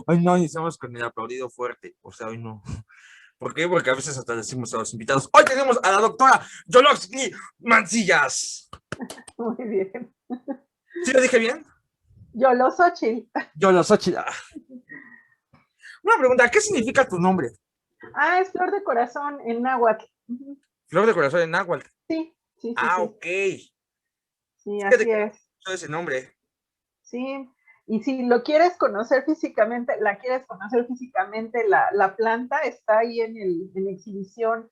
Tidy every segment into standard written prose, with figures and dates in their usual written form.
Hoy no iniciamos con el aplaudido fuerte, o sea, hoy no. ¿Por qué? Porque a veces hasta decimos a los invitados, hoy tenemos a la doctora Yoloxi Mancillas. Muy bien. ¿Sí lo dije bien? Yoloxochitl. Yoloxochitl. Una pregunta, ¿qué significa tu nombre? Ah, es flor de corazón en náhuatl. Flor de corazón en náhuatl. Sí, sí, sí, Ah, sí. ok. Sí, Fíjate así que es. no ese nombre. Sí. Y si lo quieres conocer físicamente, la planta está ahí en exhibición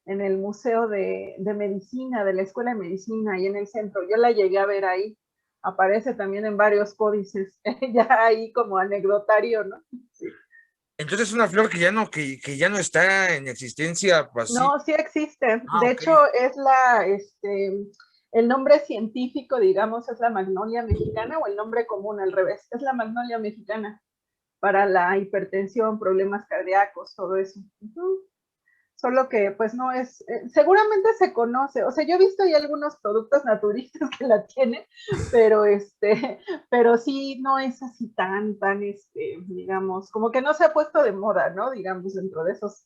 en el Museo de Medicina, de la Escuela de Medicina, ahí en el centro. Yo la llegué a ver ahí. Aparece también en varios códices, ya ahí como anecdotario, ¿no? Sí. Entonces es una flor que ya no está en existencia así. No, sí existe. Ah, De ok. hecho, el nombre científico, digamos, es la magnolia mexicana o el nombre común al revés. Es la magnolia mexicana para la hipertensión, problemas cardíacos, todo eso. Solo que pues no es, seguramente se conoce, o sea, yo he visto ya algunos productos naturistas que la tienen, pero pero sí no es así tan, digamos, como que no se ha puesto de moda, ¿no? Digamos, dentro de esos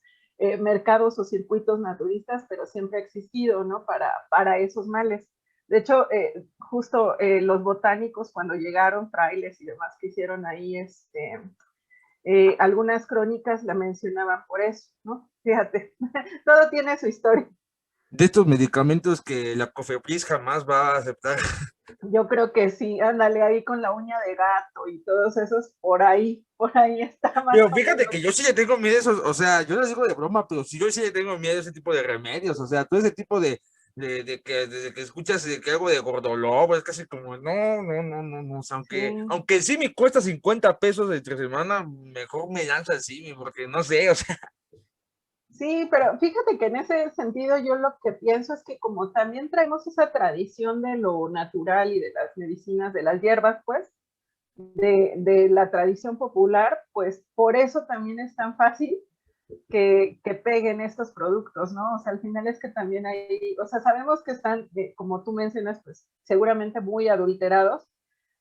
mercados o circuitos naturistas, pero siempre ha existido, ¿no? Para esos males. De hecho, justo los botánicos cuando llegaron, frailes y demás que hicieron ahí, algunas crónicas la mencionaban por eso, ¿no? Fíjate, todo tiene su historia. De estos medicamentos que la COFEPRIS jamás va a aceptar. Yo creo que sí, ándale ahí con la uña de gato y todos esos, por ahí está más Pero o fíjate menos. que yo sí le tengo miedo a esos, o sea, yo les digo de broma, pero sí, yo sí le tengo miedo a ese tipo de remedios, o sea, todo ese tipo de que desde que escuchas de que algo de gordolobo es casi como, no, o sea, Sí. aunque sí me cuesta 50 pesos de entre semana, mejor me lanzo así, porque no sé, o sea, Sí, pero fíjate que en ese sentido yo lo que pienso es que como también traemos esa tradición de lo natural y de las medicinas, de las hierbas, pues, de la tradición popular, pues por eso también es tan fácil que peguen estos productos, ¿no? O sea, al final es que también hay, o sea, sabemos que están, como tú mencionas, pues seguramente muy adulterados,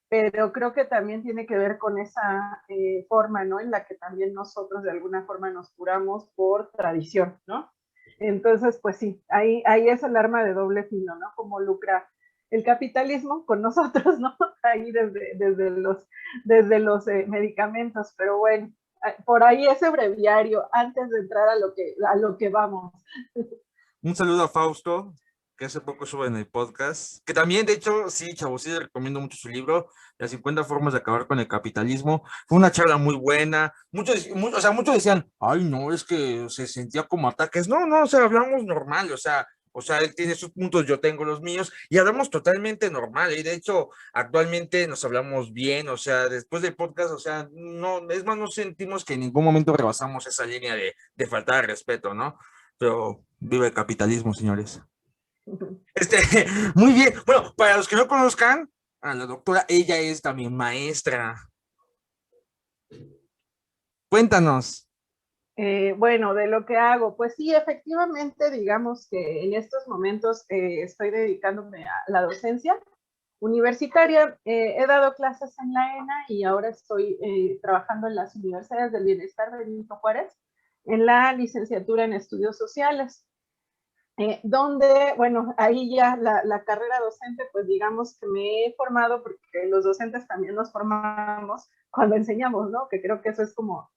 pero creo que también tiene que ver con esa forma, ¿no? En la que también nosotros de alguna forma nos curamos por tradición, ¿no? Entonces, pues sí, ahí es el arma de doble filo, ¿no? Como lucra el capitalismo con nosotros, ¿no? Ahí desde los medicamentos, pero bueno, por ahí ese breviario antes de entrar a lo que vamos. un saludo a Fausto, que hace poco sube en el podcast, que también, de hecho, sí, chavos, sí le recomiendo mucho su libro, Las 50 formas de acabar con el capitalismo. Fue una charla muy buena. O sea, muchos decían, ay, no, es que se sentía como ataques. No, o sea, hablamos normal, o sea, él tiene sus puntos, yo tengo los míos, y hablamos totalmente normal, y de hecho, actualmente nos hablamos bien, o sea, después del podcast, o sea, no, es más, no sentimos que en ningún momento rebasamos esa línea de faltar al respeto, ¿no? Pero vive el capitalismo, señores. Este, muy bien. Bueno, para los que no conozcan a la doctora, ella es también maestra. Cuéntanos. Bueno, de lo que hago, pues sí, efectivamente, digamos que en estos momentos estoy dedicándome a la docencia universitaria. He dado clases en la ENA y ahora estoy trabajando en las universidades del bienestar de Benito Juárez en la licenciatura en estudios sociales. Donde, bueno, ahí ya la carrera docente, pues digamos que me he formado, porque los docentes también nos formamos cuando enseñamos, ¿no? Que creo que eso es como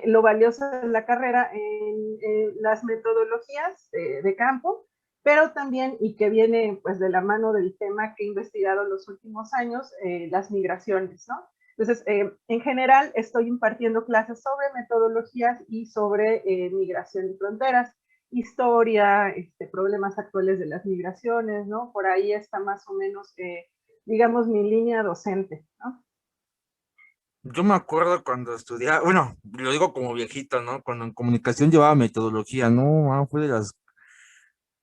lo valioso de la carrera en las metodologías de campo, pero también, y que viene pues de la mano del tema que he investigado en los últimos años, las migraciones, ¿no? Entonces, en general, estoy impartiendo clases sobre metodologías y sobre migración y fronteras, historia, problemas actuales de las migraciones, ¿no? Por ahí está más o menos, digamos, mi línea docente, ¿no? Yo me acuerdo cuando estudiaba, bueno, lo digo como viejito, ¿no? Cuando en comunicación llevaba metodología, ¿no? Fue de las.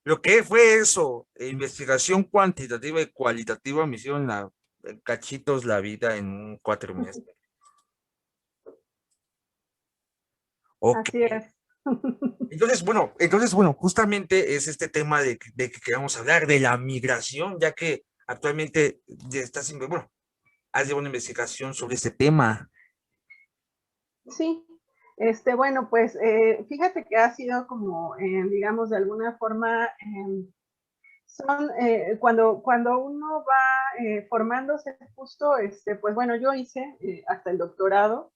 Lo que fue eso, investigación cuantitativa y cualitativa, me hicieron cachitos la vida en un cuatrimestre. Ok. Así es. Entonces, bueno, justamente es este tema de que queramos hablar de la migración, ya que actualmente ya estás, bueno, has llevado una investigación sobre este tema. Sí, bueno, pues fíjate que ha sido como, digamos, de alguna forma, son, cuando uno va formándose justo, pues bueno, yo hice hasta el doctorado,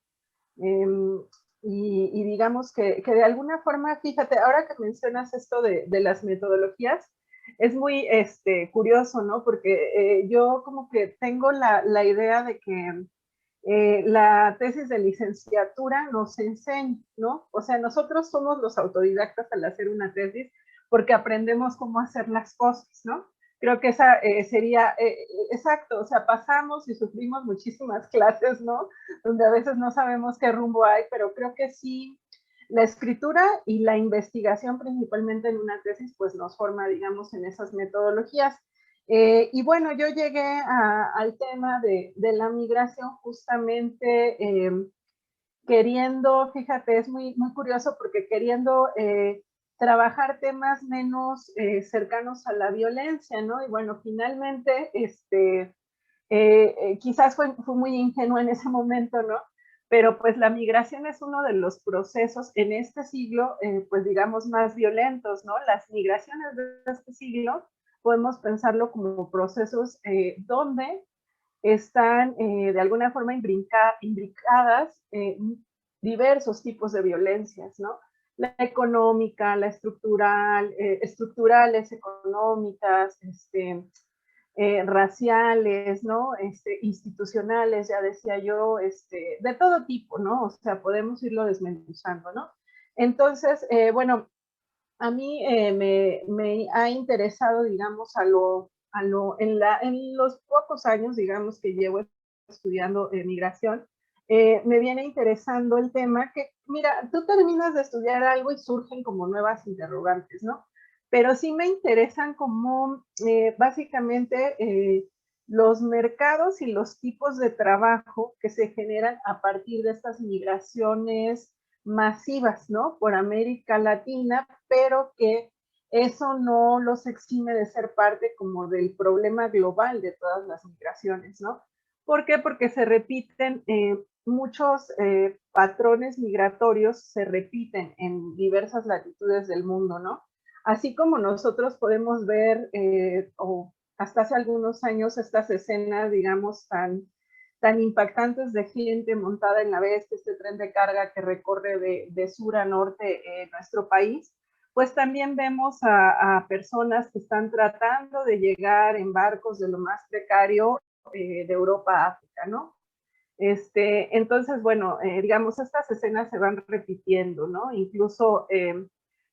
em, y digamos que de alguna forma, fíjate, ahora que mencionas esto de las metodologías, es muy curioso, ¿no? Porque yo como que tengo la idea de que la tesis de licenciatura nos enseña, ¿no? O sea, nosotros somos los autodidactas al hacer una tesis porque aprendemos cómo hacer las cosas, ¿no? Creo que esa sería, exacto, o sea, pasamos y sufrimos muchísimas clases, ¿no? Donde a veces no sabemos qué rumbo hay, pero creo que sí, la escritura y la investigación principalmente en una tesis, pues nos forma, digamos, en esas metodologías. Y bueno, yo llegué al tema de la migración justamente queriendo, fíjate, es muy curioso porque queriendo trabajar temas menos cercanos a la violencia, ¿no? Y bueno, finalmente, quizás fue muy ingenua en ese momento, ¿no? Pero pues la migración es uno de los procesos en este siglo, pues digamos, más violentos, ¿no? Las migraciones de este siglo podemos pensarlo como procesos donde están de alguna forma imbricadas diversos tipos de violencias, ¿no? La económica, la estructural, estructurales, económicas, raciales, ¿no? Institucionales, ya decía yo, de todo tipo, ¿no? O sea, podemos irlo desmenuzando, ¿no? Entonces, bueno, a mí me ha interesado, digamos, en los pocos años, digamos, que llevo estudiando migración, me viene interesando el tema que, mira, tú terminas de estudiar algo y surgen como nuevas interrogantes, ¿no? Pero sí me interesan como básicamente los mercados y los tipos de trabajo que se generan a partir de estas migraciones masivas, ¿no? Por América Latina, pero que eso no los exime de ser parte como del problema global de todas las migraciones, ¿no? ¿Por qué? Porque se repiten muchos patrones migratorios, se repiten en diversas latitudes del mundo, ¿no? Así como nosotros podemos ver, o hasta hace algunos años, estas escenas, digamos, tan impactantes de gente montada en la bestia, este tren de carga que recorre de sur a norte nuestro país, pues también vemos a personas que están tratando de llegar en barcos de lo más precario de Europa a África, ¿no? Entonces, bueno, digamos, estas escenas se van repitiendo, ¿no? Incluso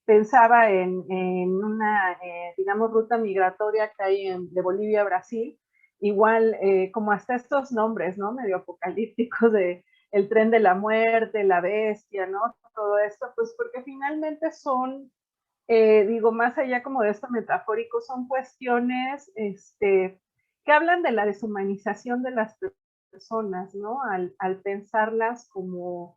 pensaba en una, digamos, ruta migratoria que hay de Bolivia a Brasil, igual como hasta estos nombres, ¿no? Medio apocalípticos de el tren de la muerte, la bestia, ¿no? Todo esto, pues porque finalmente son, digo, más allá como de esto metafórico, son cuestiones que hablan de la deshumanización de las personas, ¿no? Al pensarlas como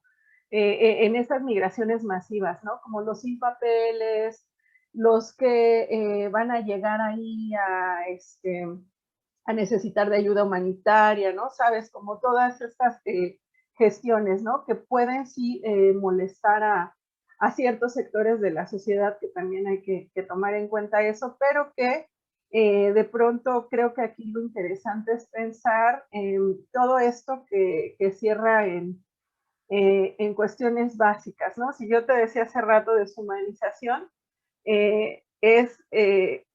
en estas migraciones masivas, ¿no? Como los sin papeles, los que van a llegar ahí a necesitar de ayuda humanitaria, ¿no? Sabes, como todas estas gestiones, ¿no? Que pueden sí molestar a ciertos sectores de la sociedad, que también hay que tomar en cuenta eso, pero que de pronto creo que aquí lo interesante es pensar en todo esto que cierra en cuestiones básicas, ¿no? Si yo te decía hace rato deshumanización, es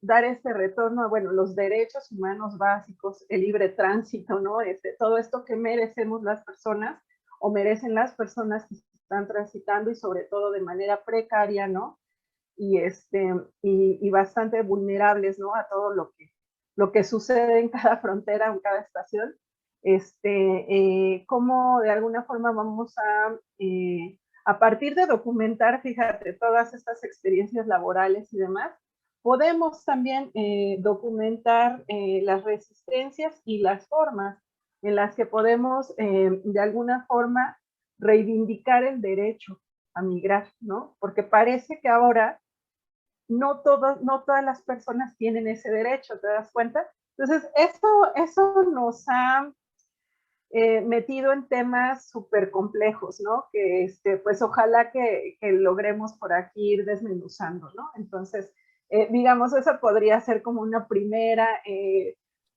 dar este retorno a, bueno, los derechos humanos básicos, el libre tránsito, ¿no? Todo esto que merecemos las personas o merecen las personas que están transitando y sobre todo de manera precaria, ¿no? Y, y bastante vulnerables, ¿no? A todo lo que sucede en cada frontera, en cada estación. Cómo de alguna forma vamos a partir de documentar, fíjate, todas estas experiencias laborales y demás, podemos también documentar las resistencias y las formas en las que podemos de alguna forma reivindicar el derecho a migrar, ¿no? Porque parece que ahora no todas las personas tienen ese derecho, ¿te das cuenta? Entonces, eso nos ha metido en temas súper complejos, ¿no? Que pues ojalá que logremos por aquí ir desmenuzando, ¿no? Entonces, digamos, esa podría ser como una primera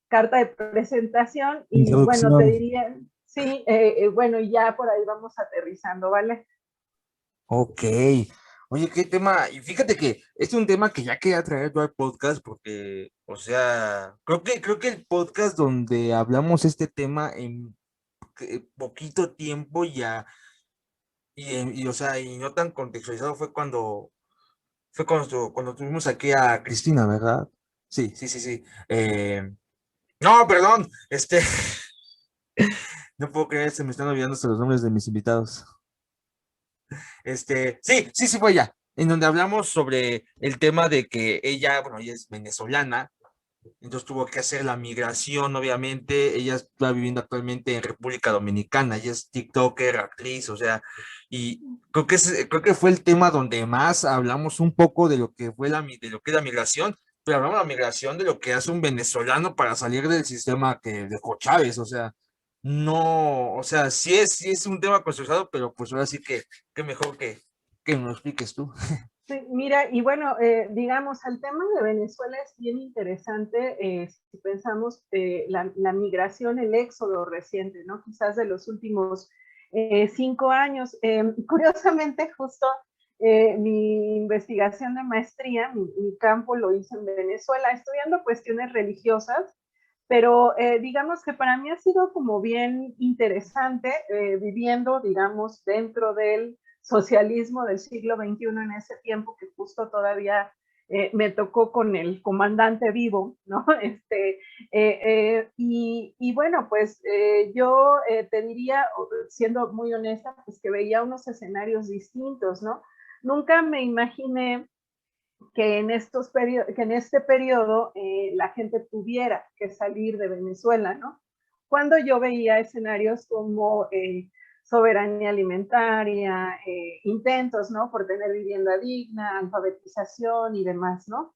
carta de presentación y bueno, te Introducción. diría, sí, bueno, y ya por ahí vamos aterrizando, ¿vale? Ok. Oye, qué tema. Y fíjate que es un tema que ya quería traer yo al podcast porque, o sea, creo que el podcast donde hablamos este tema en poquito tiempo ya, y, o sea, y no tan contextualizado fue cuando tuvimos aquí a Cristina, ¿verdad? Sí, sí, sí, sí. No, perdón, no puedo creer, se me están olvidando hasta los nombres de mis invitados. Sí, sí, sí fue ella, en donde hablamos sobre el tema de que ella, bueno, ella es venezolana, entonces tuvo que hacer la migración, obviamente, ella está viviendo actualmente en República Dominicana, ella es TikToker, actriz, o sea, y creo que fue el tema donde más hablamos un poco de lo que fue de lo que es la migración, pero hablamos de la migración de lo que hace un venezolano para salir del sistema que dejó Chávez, o sea, no, o sea, sí es un tema consensuado, pero pues ahora sí que mejor que me lo expliques tú. Sí, mira, y bueno, digamos, el tema de Venezuela es bien interesante si pensamos la migración, el éxodo reciente, ¿no? Quizás de los últimos 5 años. Curiosamente, justo mi investigación de maestría, mi campo lo hice en Venezuela, estudiando cuestiones religiosas, pero digamos que para mí ha sido como bien interesante viviendo, digamos, dentro del socialismo del siglo XXI en ese tiempo que justo todavía me tocó con el comandante vivo, ¿no? Y bueno, pues yo te diría, siendo muy honesta, pues que veía unos escenarios distintos, ¿no? Nunca me imaginé que en este periodo la gente tuviera que salir de Venezuela, ¿no? Cuando yo veía escenarios como soberanía alimentaria, intentos, ¿no? Por tener vivienda digna, alfabetización y demás, ¿no?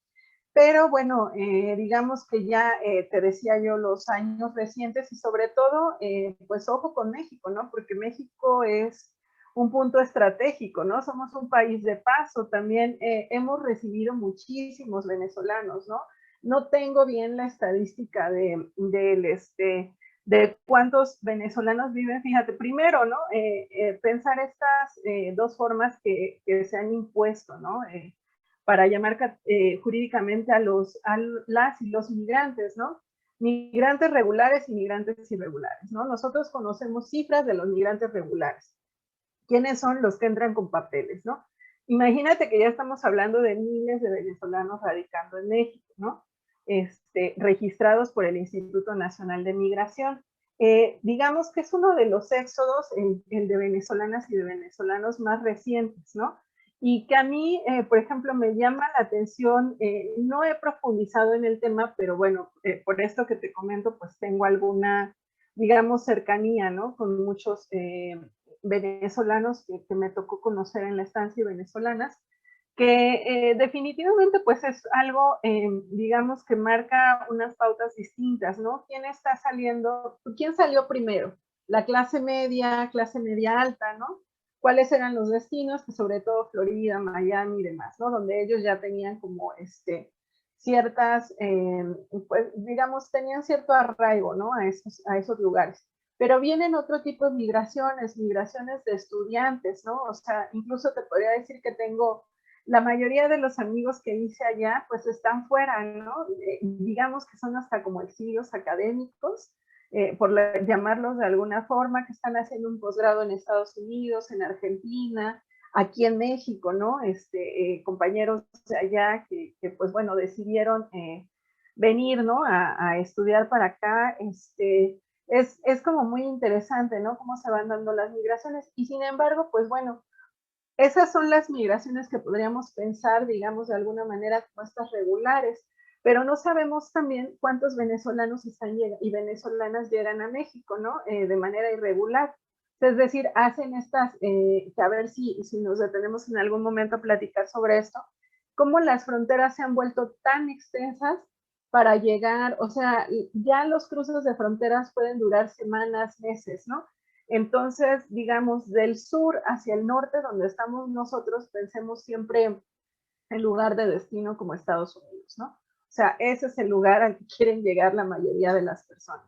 Pero bueno, digamos que ya te decía yo los años recientes y sobre todo, pues ojo con México, ¿no? Porque México es un punto estratégico, ¿no? Somos un país de paso, también hemos recibido muchísimos venezolanos, ¿no? No tengo bien la estadística de cuántos venezolanos viven, fíjate, primero, ¿no? Pensar estas dos formas que se han impuesto, ¿no? Para llamar jurídicamente a las y los migrantes, ¿no? Migrantes regulares y migrantes irregulares, ¿no? Nosotros conocemos cifras de los migrantes regulares. ¿Quiénes son los que entran con papeles, no? Imagínate que ya estamos hablando de miles de venezolanos radicando en México, ¿no? Registrados por el Instituto Nacional de Migración. Digamos que es uno de los éxodos, el de venezolanas y de venezolanos más recientes, ¿no? Y que a mí, por ejemplo, me llama la atención, no he profundizado en el tema, pero bueno, por esto que te comento, pues tengo alguna, digamos, cercanía, ¿no? Con muchos venezolanos que me tocó conocer en la estancia y venezolanas, que definitivamente pues es algo, digamos, que marca unas pautas distintas, ¿no? ¿Quién está saliendo? ¿Quién salió primero? La clase media alta, ¿no? ¿Cuáles eran los destinos? Pues sobre todo Florida, Miami y demás, ¿no? Donde ellos ya tenían como ciertas, pues digamos, tenían cierto arraigo, ¿no? A esos lugares. Pero vienen otro tipo de migraciones, migraciones de estudiantes, ¿no? O sea, incluso te podría decir que tengo, la mayoría de los amigos que hice allá, pues están fuera, ¿no? Digamos que son hasta como exilios académicos, llamarlos de alguna forma, que están haciendo un posgrado en Estados Unidos, en Argentina, aquí en México, ¿no? Compañeros de allá pues bueno, decidieron venir, ¿no? A estudiar para acá, es como muy interesante, ¿no? Cómo se van dando las migraciones. Y sin embargo, pues bueno, esas son las migraciones que podríamos pensar, digamos, de alguna manera como estas regulares, pero no sabemos también cuántos venezolanos y venezolanas llegan a México, ¿no? De manera irregular. Es decir, hacen estas, que a ver si nos detenemos en algún momento a platicar sobre esto, cómo las fronteras se han vuelto tan extensas para llegar, o sea, ya los cruces de fronteras pueden durar semanas, meses, ¿no? Entonces, digamos, del sur hacia el norte, donde estamos nosotros, pensemos siempre en lugar de destino como Estados Unidos, ¿no? O sea, ese es el lugar al que quieren llegar la mayoría de las personas.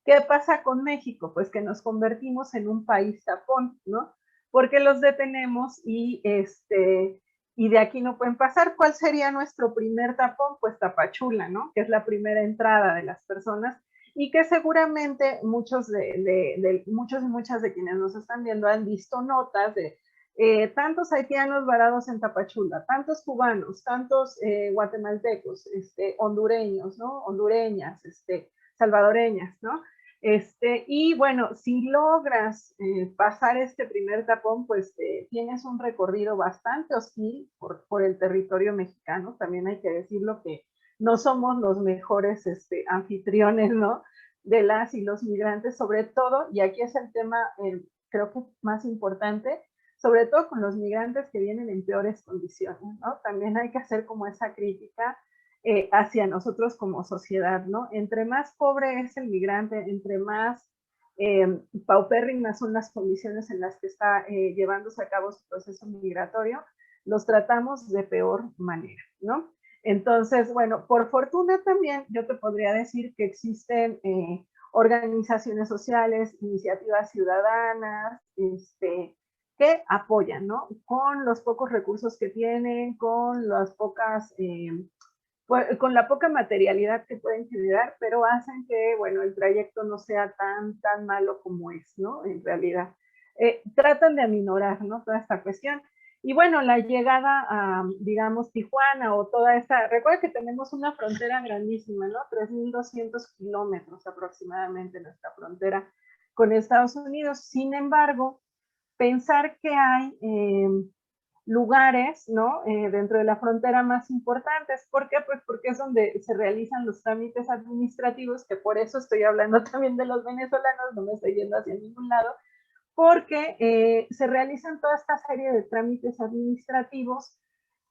¿Qué pasa con México? Pues que nos convertimos en un país tapón, ¿no? Porque los detenemos y de aquí no pueden pasar. ¿Cuál sería nuestro primer tapón? Pues Tapachula, ¿no? Que es la primera entrada de las personas y que seguramente muchos muchos y muchas de quienes nos están viendo han visto notas de tantos haitianos varados en Tapachula, tantos cubanos, tantos guatemaltecos, hondureños, ¿no? Hondureñas, salvadoreñas, ¿no? Y bueno, si logras pasar este primer tapón, pues tienes un recorrido bastante hostil por el territorio mexicano. También hay que decirlo que no somos los mejores anfitriones, ¿no? De las y los migrantes, sobre todo, y aquí es el tema, creo que más importante, sobre todo con los migrantes que vienen en peores condiciones, ¿no? También hay que hacer como esa crítica hacia nosotros como sociedad, ¿no? Entre más pobre es el migrante, entre más paupérrimas son las condiciones en las que está llevándose a cabo su proceso migratorio, los tratamos de peor manera, ¿no? Entonces, bueno, por fortuna también yo te podría decir que existen organizaciones sociales, iniciativas ciudadanas, que apoyan, ¿no? Con los pocos recursos que tienen, con las pocas con la poca materialidad que pueden generar, pero hacen que, bueno, el trayecto no sea tan malo como es, ¿no? En realidad. Tratan de aminorar, ¿no? Toda esta cuestión. Y bueno, la llegada a, digamos, Tijuana o toda esta, recuerda que tenemos una frontera grandísima, ¿no? 3.200 kilómetros aproximadamente nuestra frontera con Estados Unidos. Sin embargo, pensar que hay lugares, ¿no? Dentro de la frontera más importantes. ¿Por qué? Pues porque es donde se realizan los trámites administrativos, que por eso estoy hablando también de los venezolanos, no me estoy yendo hacia ningún lado, porque se realizan toda esta serie de trámites administrativos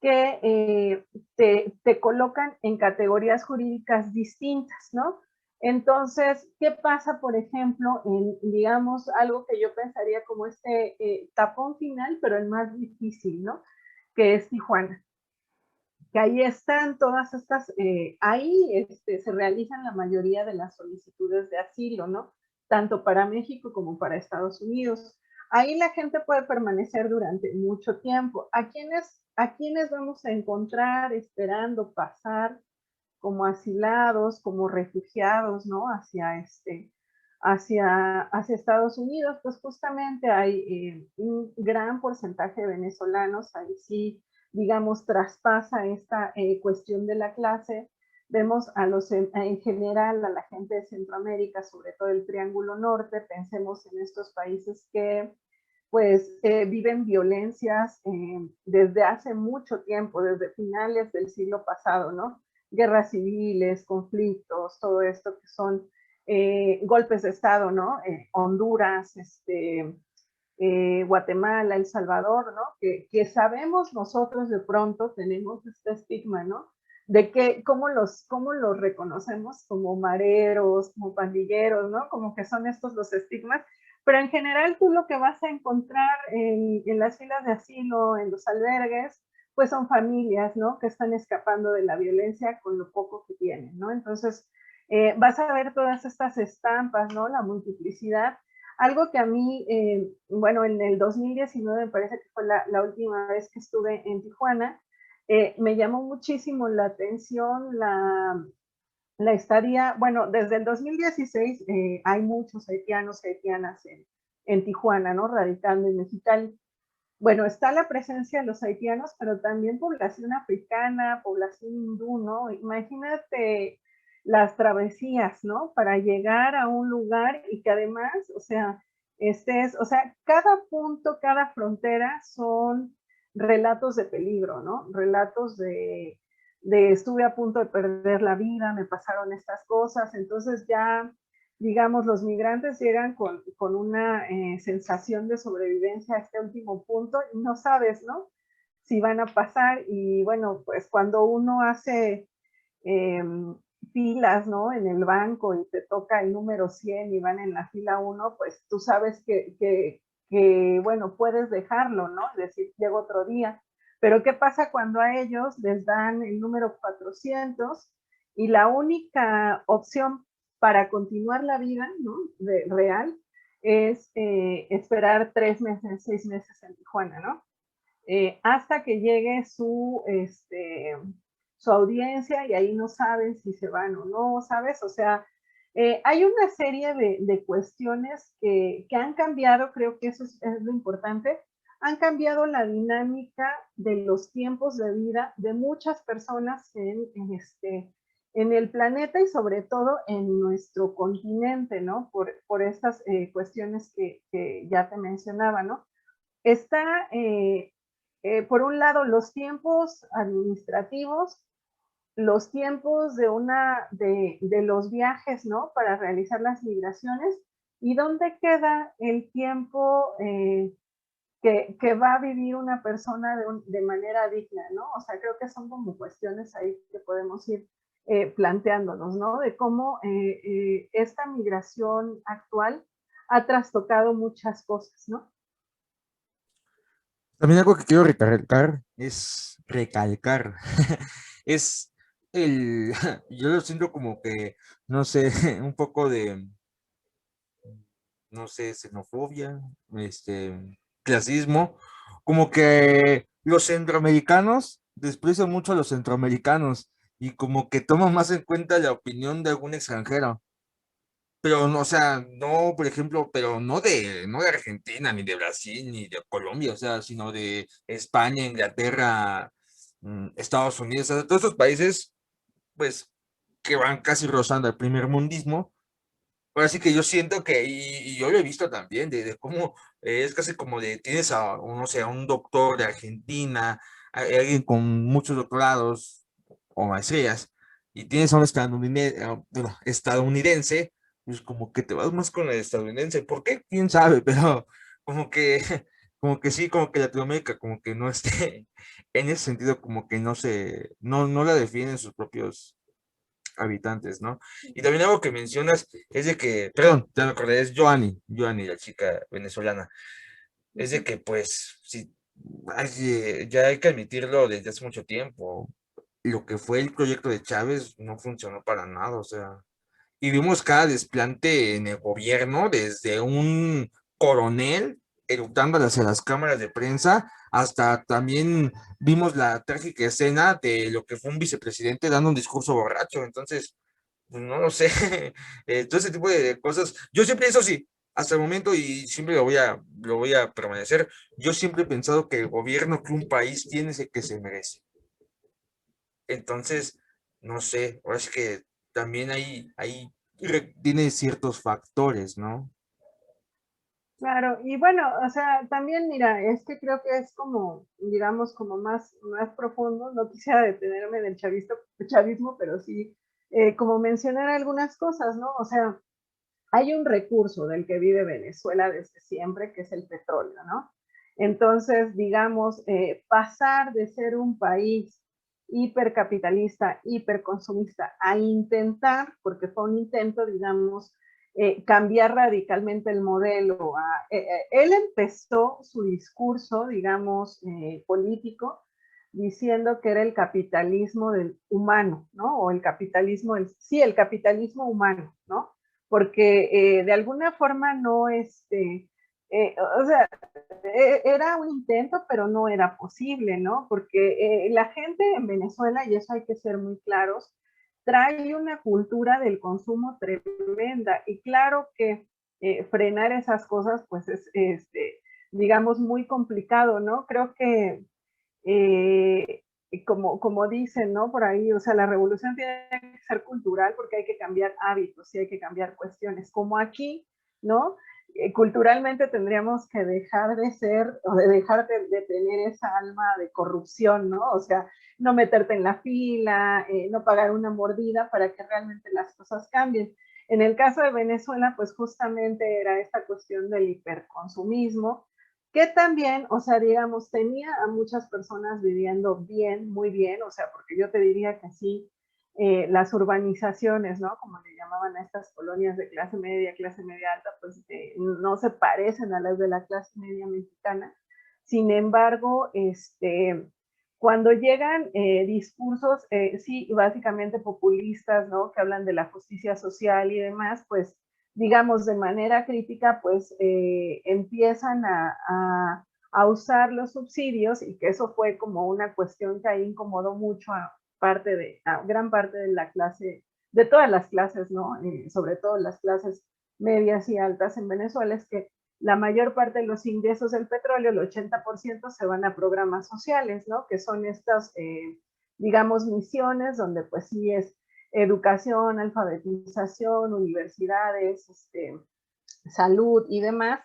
que te colocan en categorías jurídicas distintas, ¿no? Entonces, ¿qué pasa, por ejemplo, en, digamos, algo que yo pensaría como tapón final, pero el más difícil, ¿no? Que es Tijuana. Que ahí están todas estas, ahí se realizan la mayoría de las solicitudes de asilo, ¿no? Tanto para México como para Estados Unidos. Ahí la gente puede permanecer durante mucho tiempo. A quiénes vamos a encontrar esperando pasar como asilados, como refugiados, ¿no? Hacia Estados Unidos? Pues justamente hay un gran porcentaje de venezolanos, ahí sí, digamos, traspasa esta cuestión de la clase. Vemos en general a la gente de Centroamérica, sobre todo el Triángulo Norte, pensemos en estos países que pues viven violencias desde hace mucho tiempo, desde finales del siglo pasado, ¿no? Guerras civiles, conflictos, todo esto que son golpes de Estado, ¿no? Honduras, Guatemala, El Salvador, ¿no? Que sabemos nosotros de pronto, tenemos este estigma, ¿no? De que cómo los reconocemos como mareros, como pandilleros, ¿no? Como que son estos los estigmas, pero en general tú lo que vas a encontrar en las filas de asilo, en los albergues, pues son familias, ¿no? Que están escapando de la violencia con lo poco que tienen, ¿no? Entonces, vas a ver todas estas estampas, ¿no? La multiplicidad. Algo que a mí, bueno, en el 2019 me parece que fue la última vez que estuve en Tijuana, me llamó muchísimo la atención la estadía. Bueno, desde el 2016 hay muchos haitianos y haitianas en Tijuana, ¿no? Radicando en Mexicali. Bueno, está la presencia de los haitianos, pero también población africana, población hindú, ¿no? Imagínate las travesías, ¿no? Para llegar a un lugar y que además, o sea, o sea, cada punto, cada frontera son relatos de peligro, ¿no? Relatos de estuve a punto de perder la vida, me pasaron estas cosas, entonces ya digamos, los migrantes llegan con una sensación de sobrevivencia a este último punto y no sabes, ¿no? Si van a pasar y bueno, pues cuando uno hace filas, ¿no? En el banco y te toca el número 100 y van en la fila 1, pues tú sabes bueno, puedes dejarlo, ¿no? Es decir, llego otro día. Pero ¿qué pasa cuando a ellos les dan el número 400 y la única opción para continuar la vida, ¿no? Real, es esperar 3 meses, 6 meses en Tijuana, ¿no? Hasta que llegue su audiencia y ahí no saben si se van o no, ¿sabes? O sea, hay una serie de cuestiones que han cambiado, creo que eso es lo importante, han cambiado la dinámica de los tiempos de vida de muchas personas en el planeta y sobre todo en nuestro continente, ¿no? Por estas cuestiones que ya te mencionaba, ¿no? Está, por un lado, los tiempos administrativos, los tiempos de los viajes, ¿no? Para realizar las migraciones, y dónde queda el tiempo que va a vivir una persona de manera digna, ¿no? O sea, creo que son como cuestiones ahí que podemos ir planteándonos, ¿no? De cómo esta migración actual ha trastocado muchas cosas, ¿no? También algo que quiero recalcar, es el, yo lo siento como que, no sé, un poco de, no sé, xenofobia, clasismo, como que los centroamericanos desprecian mucho a los centroamericanos y como que toman más en cuenta la opinión de algún extranjero. Pero no, o sea, no, por ejemplo, pero no de Argentina, ni de Brasil, ni de Colombia, o sea, sino de España, Inglaterra, Estados Unidos, o sea, todos estos países, pues, que van casi rozando el primer mundismo. Ahora sí que yo siento que, y yo lo he visto también, de cómo es casi como de, tienes a, no sé, a un doctor de Argentina, a alguien con muchos doctorados o maestrías, y tienes a un estadounidense, pues como que te vas más con el estadounidense. ¿Por qué? ¿Quién sabe? Pero como que, como que sí, como que Latinoamérica, como que no esté, en ese sentido, como que no la defienden sus propios habitantes, ¿no? Y también algo que mencionas es de que, perdón, ya me acordé, es Joanny, la chica venezolana, es de que pues, sí, ya hay que admitirlo desde hace mucho tiempo, lo que fue el proyecto de Chávez no funcionó para nada, o sea, y vimos cada desplante en el gobierno, desde un coronel eructando hacia las cámaras de prensa, hasta también vimos la trágica escena de lo que fue un vicepresidente dando un discurso borracho. Entonces, pues, no lo sé, todo ese tipo de cosas. Yo siempre, eso sí, hasta el momento, y siempre lo voy a permanecer, yo siempre he pensado que el gobierno que un país tiene es el que se merece. Entonces, no sé, ahora es que también tiene ciertos factores, ¿no? Claro, y bueno, o sea, también mira, es que creo que es como, digamos, como más profundo, no quisiera detenerme en el chavismo, pero sí, como mencionar algunas cosas, ¿no? O sea, hay un recurso del que vive Venezuela desde siempre, que es el petróleo, ¿no? Entonces, digamos, pasar de ser un país hipercapitalista, hiperconsumista, a intentar, porque fue un intento, digamos, cambiar radicalmente el modelo. Él empezó su discurso, digamos, político, diciendo que era el capitalismo del humano, ¿no? O el capitalismo, sí, el capitalismo humano, ¿no? Porque de alguna forma no, o sea, era un intento, pero no era posible, ¿no? Porque la gente en Venezuela, y eso hay que ser muy claros, trae una cultura del consumo tremenda y claro que frenar esas cosas, pues es, digamos, muy complicado, ¿no? Creo que eh, como dicen, ¿no? Por ahí, o sea, la revolución tiene que ser cultural porque hay que cambiar hábitos y hay que cambiar cuestiones. Como aquí, ¿no? Culturalmente tendríamos que dejar de ser o de dejar de tener esa alma de corrupción, ¿no? O sea, no meterte en la fila, no pagar una mordida para que realmente las cosas cambien. En el caso de Venezuela, pues justamente era esta cuestión del hiperconsumismo, que también, o sea, digamos, tenía a muchas personas viviendo bien, muy bien, o sea, porque yo te diría que sí, las urbanizaciones, ¿no? Como le llamaban a estas colonias de clase media alta, pues no se parecen a las de la clase media mexicana. Sin embargo, cuando llegan discursos, sí, básicamente populistas, ¿no? Que hablan de la justicia social y demás, pues, digamos, de manera crítica, pues, empiezan a usar los subsidios, y que eso fue como una cuestión que ahí incomodó mucho a gran parte de la clase, de todas las clases, ¿no? Sobre todo las clases medias y altas en Venezuela, es que la mayor parte de los ingresos del petróleo, el 80%, se van a programas sociales, ¿no? Que son estas, digamos, misiones donde pues sí es educación, alfabetización, universidades, salud y demás,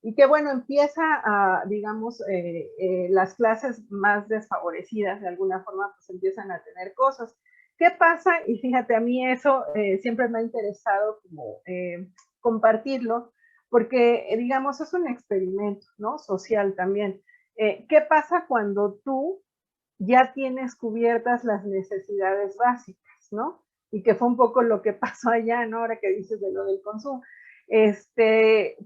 y que bueno, empieza a, digamos, las clases más desfavorecidas de alguna forma pues empiezan a tener cosas. ¿Qué pasa? Y fíjate, a mí eso siempre me ha interesado como compartirlo, porque digamos es un experimento, ¿no? Social también. ¿Qué pasa cuando tú ya tienes cubiertas las necesidades básicas, ¿no? Y que fue un poco lo que pasó allá, ¿no? Ahora que dices de lo del consumo.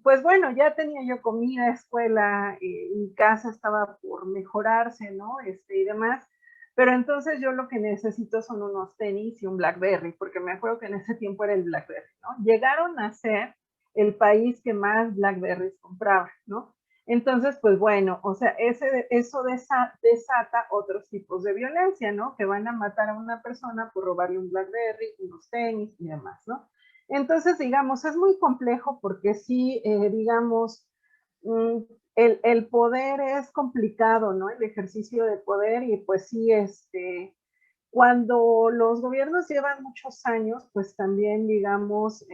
Pues bueno, ya tenía yo comida, escuela, mi casa estaba por mejorarse, ¿no? Y demás. Pero entonces yo lo que necesito son unos tenis y un BlackBerry, porque me acuerdo que en ese tiempo era el BlackBerry, ¿no? Llegaron a ser el país que más BlackBerrys compraba, ¿no? Entonces, pues bueno, o sea, eso desata otros tipos de violencia, ¿no? Que van a matar a una persona por robarle un BlackBerry, unos tenis y demás, ¿no? Entonces, digamos, es muy complejo porque sí, digamos, el poder es complicado, ¿no? El ejercicio de poder y pues sí, cuando los gobiernos llevan muchos años, pues también, digamos,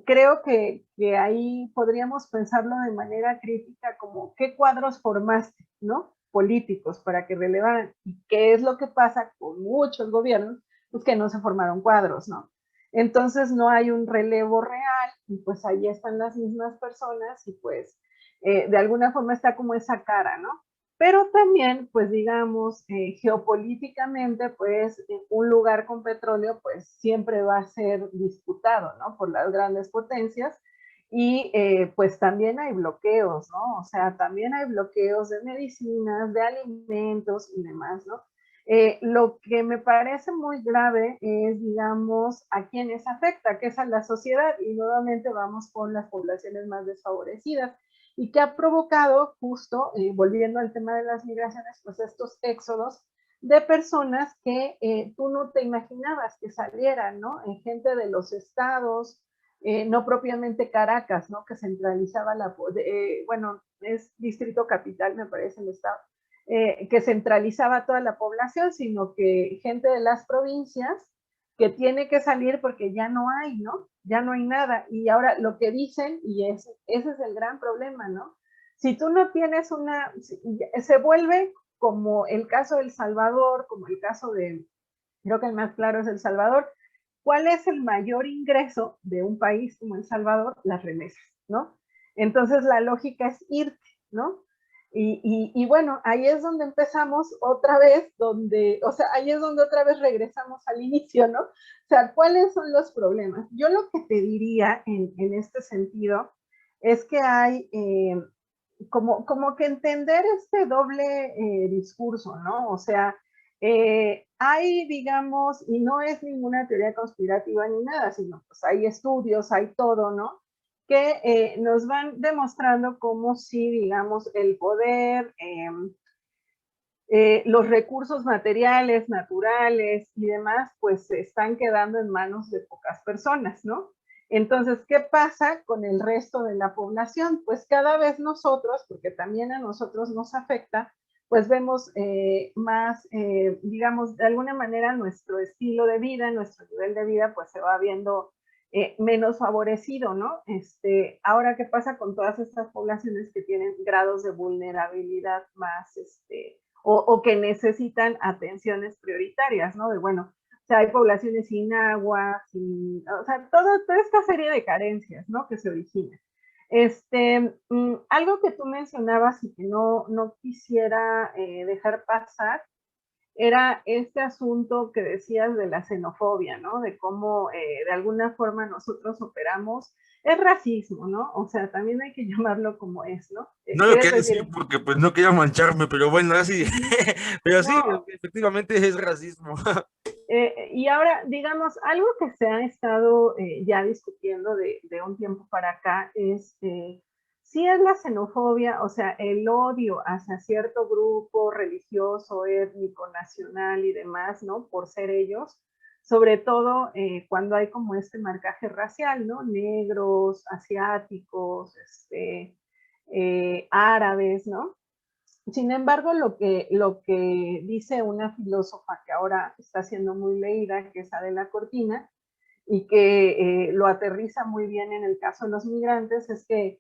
creo que ahí podríamos pensarlo de manera crítica como qué cuadros formaste, ¿no? Políticos para que relevaran. ¿Y qué es lo que pasa con muchos gobiernos? Pues que no se formaron cuadros, ¿no? Entonces no hay un relevo real y pues ahí están las mismas personas y pues de alguna forma está como esa cara, ¿no? Pero también, pues digamos, geopolíticamente, pues un lugar con petróleo, pues siempre va a ser disputado, ¿no? Por las grandes potencias. Y pues también hay bloqueos, ¿no? O sea, también hay bloqueos de medicinas, de alimentos y demás, ¿no? Lo que me parece muy grave es, digamos, a quienes afecta, que es a la sociedad, y nuevamente vamos con las poblaciones más desfavorecidas y que ha provocado justo, volviendo al tema de las migraciones, pues estos éxodos de personas que tú no te imaginabas que salieran, ¿no? Gente de los estados, no propiamente Caracas, ¿no? Que centralizaba bueno, es Distrito Capital, me parece el estado, que centralizaba toda la población, sino que gente de las provincias que tiene que salir porque ya no hay, ¿no? Ya no hay nada. Y ahora lo que dicen, y ese es el gran problema, ¿no? Si tú no tienes se vuelve como el caso de El Salvador, como el caso creo que el más claro es El Salvador. ¿Cuál es el mayor ingreso de un país como El Salvador? Las remesas, ¿no? Entonces la lógica es irte, ¿no? Y bueno, ahí es donde empezamos otra vez, o sea, ahí es donde otra vez regresamos al inicio, ¿no? O sea, ¿cuáles son los problemas? Yo lo que te diría en este sentido es que hay como que entender este doble discurso, ¿no? O sea, hay, digamos, y no es ninguna teoría conspirativa ni nada, sino pues hay estudios, hay todo, ¿no? Que nos van demostrando cómo si, digamos, el poder, los recursos materiales, naturales y demás, pues se están quedando en manos de pocas personas, ¿no? Entonces, ¿qué pasa con el resto de la población? Pues cada vez nosotros, porque también a nosotros nos afecta, pues vemos más, digamos, de alguna manera nuestro estilo de vida, nuestro nivel de vida, pues se va viendo menos favorecido, ¿no? Ahora, ¿qué pasa con todas estas poblaciones que tienen grados de vulnerabilidad más, o que necesitan atenciones prioritarias, ¿no? De bueno, sea, hay poblaciones sin agua, o sea, toda esta serie de carencias, ¿no? Que se originan. Algo que tú mencionabas y que no quisiera dejar pasar era este asunto que decías de la xenofobia, ¿no? De cómo de alguna forma nosotros operamos. Es racismo, ¿no? O sea, también hay que llamarlo como es, ¿no? No lo ¿Quieres quería decir decir? porque pues no quería mancharme, pero bueno, así, pero sí, No, efectivamente es racismo. y ahora, digamos, algo que se ha estado ya discutiendo de un tiempo para acá es si es la xenofobia, o sea, el odio hacia cierto grupo religioso, étnico, nacional y demás, ¿no? Por ser ellos, sobre todo cuando hay como este marcaje racial, ¿no? Negros, asiáticos, árabes, ¿no? Sin embargo, lo que dice una filósofa que ahora está siendo muy leída, que es Adela Cortina, y que lo aterriza muy bien en el caso de los migrantes, es que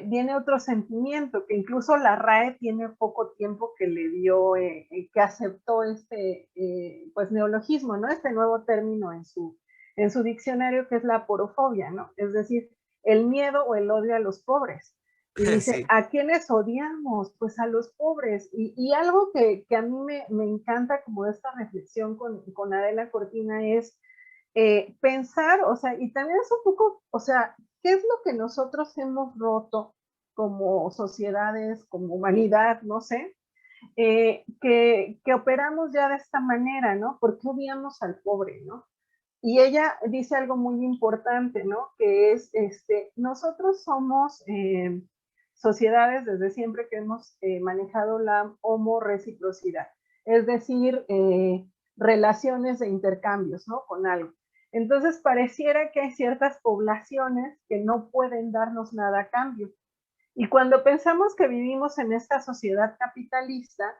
viene otro sentimiento, que incluso la RAE tiene poco tiempo que le dio, que aceptó pues neologismo, ¿no? Este nuevo término en su diccionario, que es la porofobia, ¿no? Es decir, el miedo o el odio a los pobres. Y dice, Sí. ¿a quiénes odiamos? Pues a los pobres. Y algo que a mí me encanta como esta reflexión con Adela Cortina es pensar, o sea, y también es un poco, o sea, ¿qué es lo que nosotros hemos roto como sociedades, como humanidad, no sé, que operamos ya de esta manera, ¿no? ¿Por qué odiamos al pobre, no? Y ella dice algo muy importante, ¿no? Que es, nosotros somos sociedades desde siempre que hemos manejado la homoreciprocidad, es decir, relaciones de intercambios, ¿no? Con algo. Entonces, pareciera que hay ciertas poblaciones que no pueden darnos nada a cambio. Y cuando pensamos que vivimos en esta sociedad capitalista,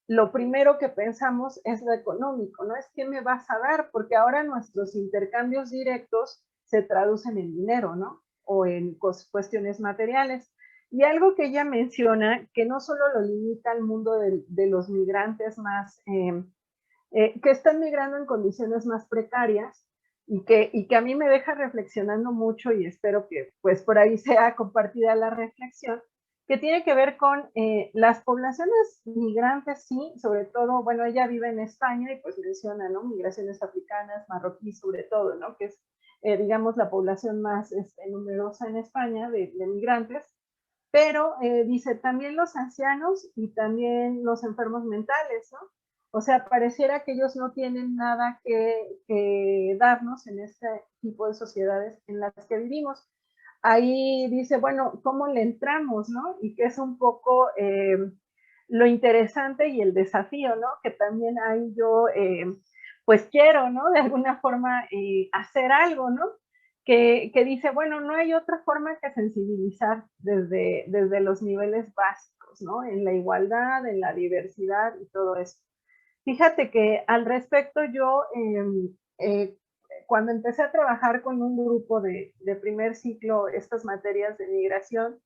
lo primero que pensamos es lo económico, ¿no? Es qué me vas a dar, porque ahora nuestros intercambios directos se traducen en dinero, ¿no? O en cuestiones materiales. Y algo que ella menciona, que no solo lo limita al mundo de los migrantes más que están migrando en condiciones más precarias y que a mí me deja reflexionando mucho y espero que pues por ahí sea compartida la reflexión, que tiene que ver con las poblaciones migrantes, sí, sobre todo, bueno, ella vive en España y pues menciona, ¿no? Migraciones africanas, marroquíes sobre todo, ¿no? Que es, digamos, la población más numerosa en España de migrantes, pero dice también los ancianos y también los enfermos mentales, ¿no? O sea, pareciera que ellos no tienen nada que darnos en este tipo de sociedades en las que vivimos. Ahí dice, bueno, ¿cómo le entramos, no? Y que es un poco lo interesante y el desafío, ¿no? Que también ahí yo, pues quiero, ¿no? De alguna forma hacer algo, ¿no? Que dice, bueno, no hay otra forma que sensibilizar desde los niveles básicos, ¿no? En la igualdad, en la diversidad y todo eso. Fíjate que al respecto yo, cuando empecé a trabajar con un grupo de primer ciclo estas materias de migración,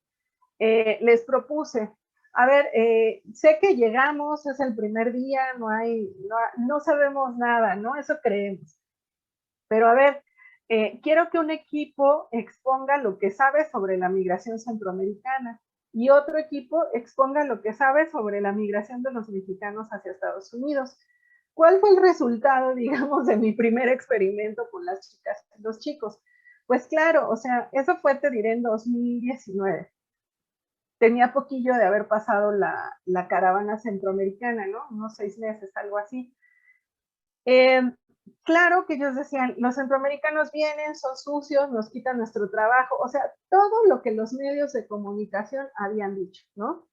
les propuse, a ver, sé que llegamos, es el primer día, no sabemos nada, ¿no? Eso creemos. Pero a ver, quiero que un equipo exponga lo que sabe sobre la migración centroamericana y otro equipo exponga lo que sabe sobre la migración de los mexicanos hacia Estados Unidos. ¿Cuál fue el resultado, digamos, de mi primer experimento con las chicas y los chicos? Pues claro, o sea, eso fue, te diré, en 2019. Tenía poquillo de haber pasado la caravana centroamericana, ¿no? Unos 6 meses, algo así. Eh, claro que ellos decían, los centroamericanos vienen, son sucios, nos quitan nuestro trabajo, o sea, todo lo que los medios de comunicación habían dicho, ¿no?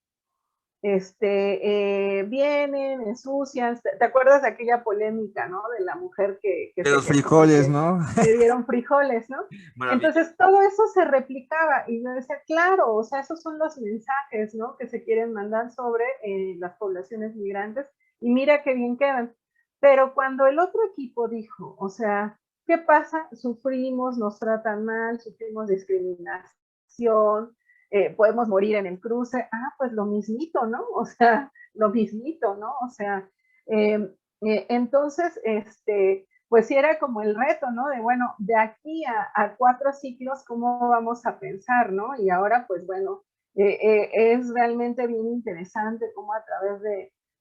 Vienen, ensucian, ¿te acuerdas de aquella polémica, ¿no? De la mujer que De se los quejó frijoles, porque ¿no? le dieron frijoles, ¿no? Maravilloso. Entonces todo eso se replicaba y yo decía, claro, o sea, esos son los mensajes, ¿no? Que se quieren mandar sobre las poblaciones migrantes y mira qué bien quedan. Pero cuando el otro equipo dijo, o sea, ¿qué pasa? Sufrimos, nos tratan mal, sufrimos discriminación, podemos morir en el cruce, pues lo mismito, ¿no? O sea, lo mismito, ¿no? O sea, entonces, pues sí era como el reto, ¿no? De bueno, de aquí a 4 ciclos, ¿cómo vamos a pensar, ¿no? Y ahora, pues bueno, es realmente bien interesante cómo a través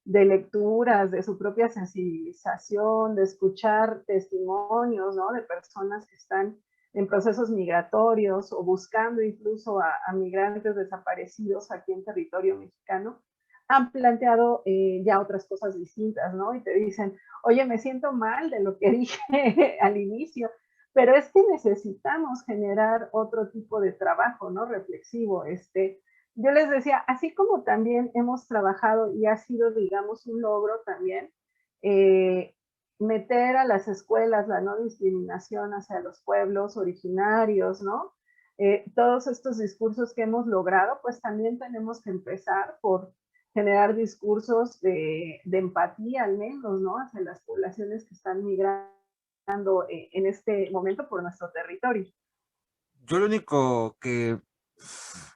de lecturas, de su propia sensibilización, de escuchar testimonios, ¿no? De personas que están en procesos migratorios o buscando incluso a migrantes desaparecidos aquí en territorio mexicano, han planteado ya otras cosas distintas, ¿no? Y te dicen, oye, me siento mal de lo que dije al inicio, pero es que necesitamos generar otro tipo de trabajo, ¿no? Reflexivo. Yo les decía, así como también hemos trabajado y ha sido, digamos, un logro también, eh, meter a las escuelas la no discriminación hacia los pueblos originarios, ¿no? Todos estos discursos que hemos logrado, pues también tenemos que empezar por generar discursos de empatía al menos, ¿no? Hacia las poblaciones que están migrando en este momento por nuestro territorio. Yo lo único que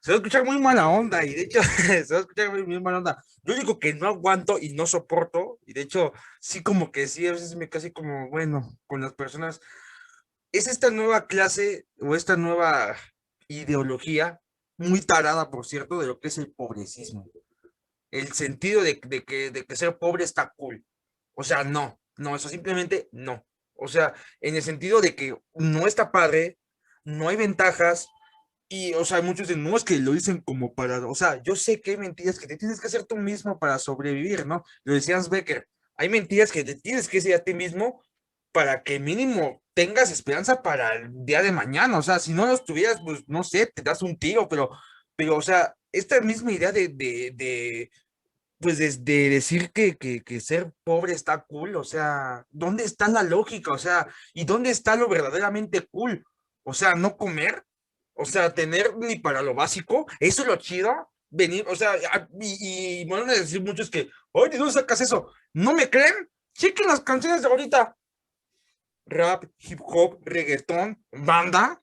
se va a escuchar muy mala onda y de hecho se va a escuchar muy mala onda. Yo digo que no aguanto y no soporto y de hecho sí como que sí, a veces me casi como, bueno, con las personas, es esta nueva clase o esta nueva ideología, muy tarada por cierto, de lo que es el pobrecismo. El sentido de que ser pobre está cool. O sea, no, eso simplemente no. O sea, en el sentido de que no está padre, no hay ventajas, y, o sea, muchos dicen, no, es que lo dicen como para, o sea, yo sé que hay mentiras que te tienes que hacer tú mismo para sobrevivir, ¿no? Lo decías Becker, hay mentiras que te tienes que decir a ti mismo para que mínimo tengas esperanza para el día de mañana, o sea, si no los tuvieras, pues, no sé, te das un tiro, o sea, esta misma idea pues, de decir que ser pobre está cool, o sea, ¿dónde está la lógica? O sea, ¿y dónde está lo verdaderamente cool? O sea, no comer, o sea, tener ni para lo básico, eso es lo chido, venir, o sea, y me van a decir muchos que, oye, ¿de dónde sacas eso? ¿No me creen? Chequen las canciones de ahorita, rap, hip hop, reggaetón, banda,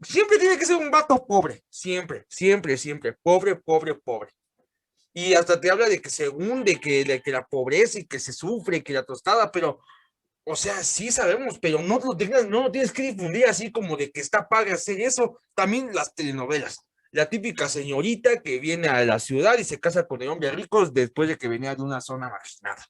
siempre tiene que ser un vato pobre, siempre, siempre, siempre, pobre, pobre, pobre. Y hasta te habla de que según de que la pobreza y que se sufre, que la tostada, pero, o sea, sí sabemos, pero no lo tienes que difundir así como de que está padre hacer eso. También las telenovelas. La típica señorita que viene a la ciudad y se casa con el hombre rico después de que venía de una zona marginada.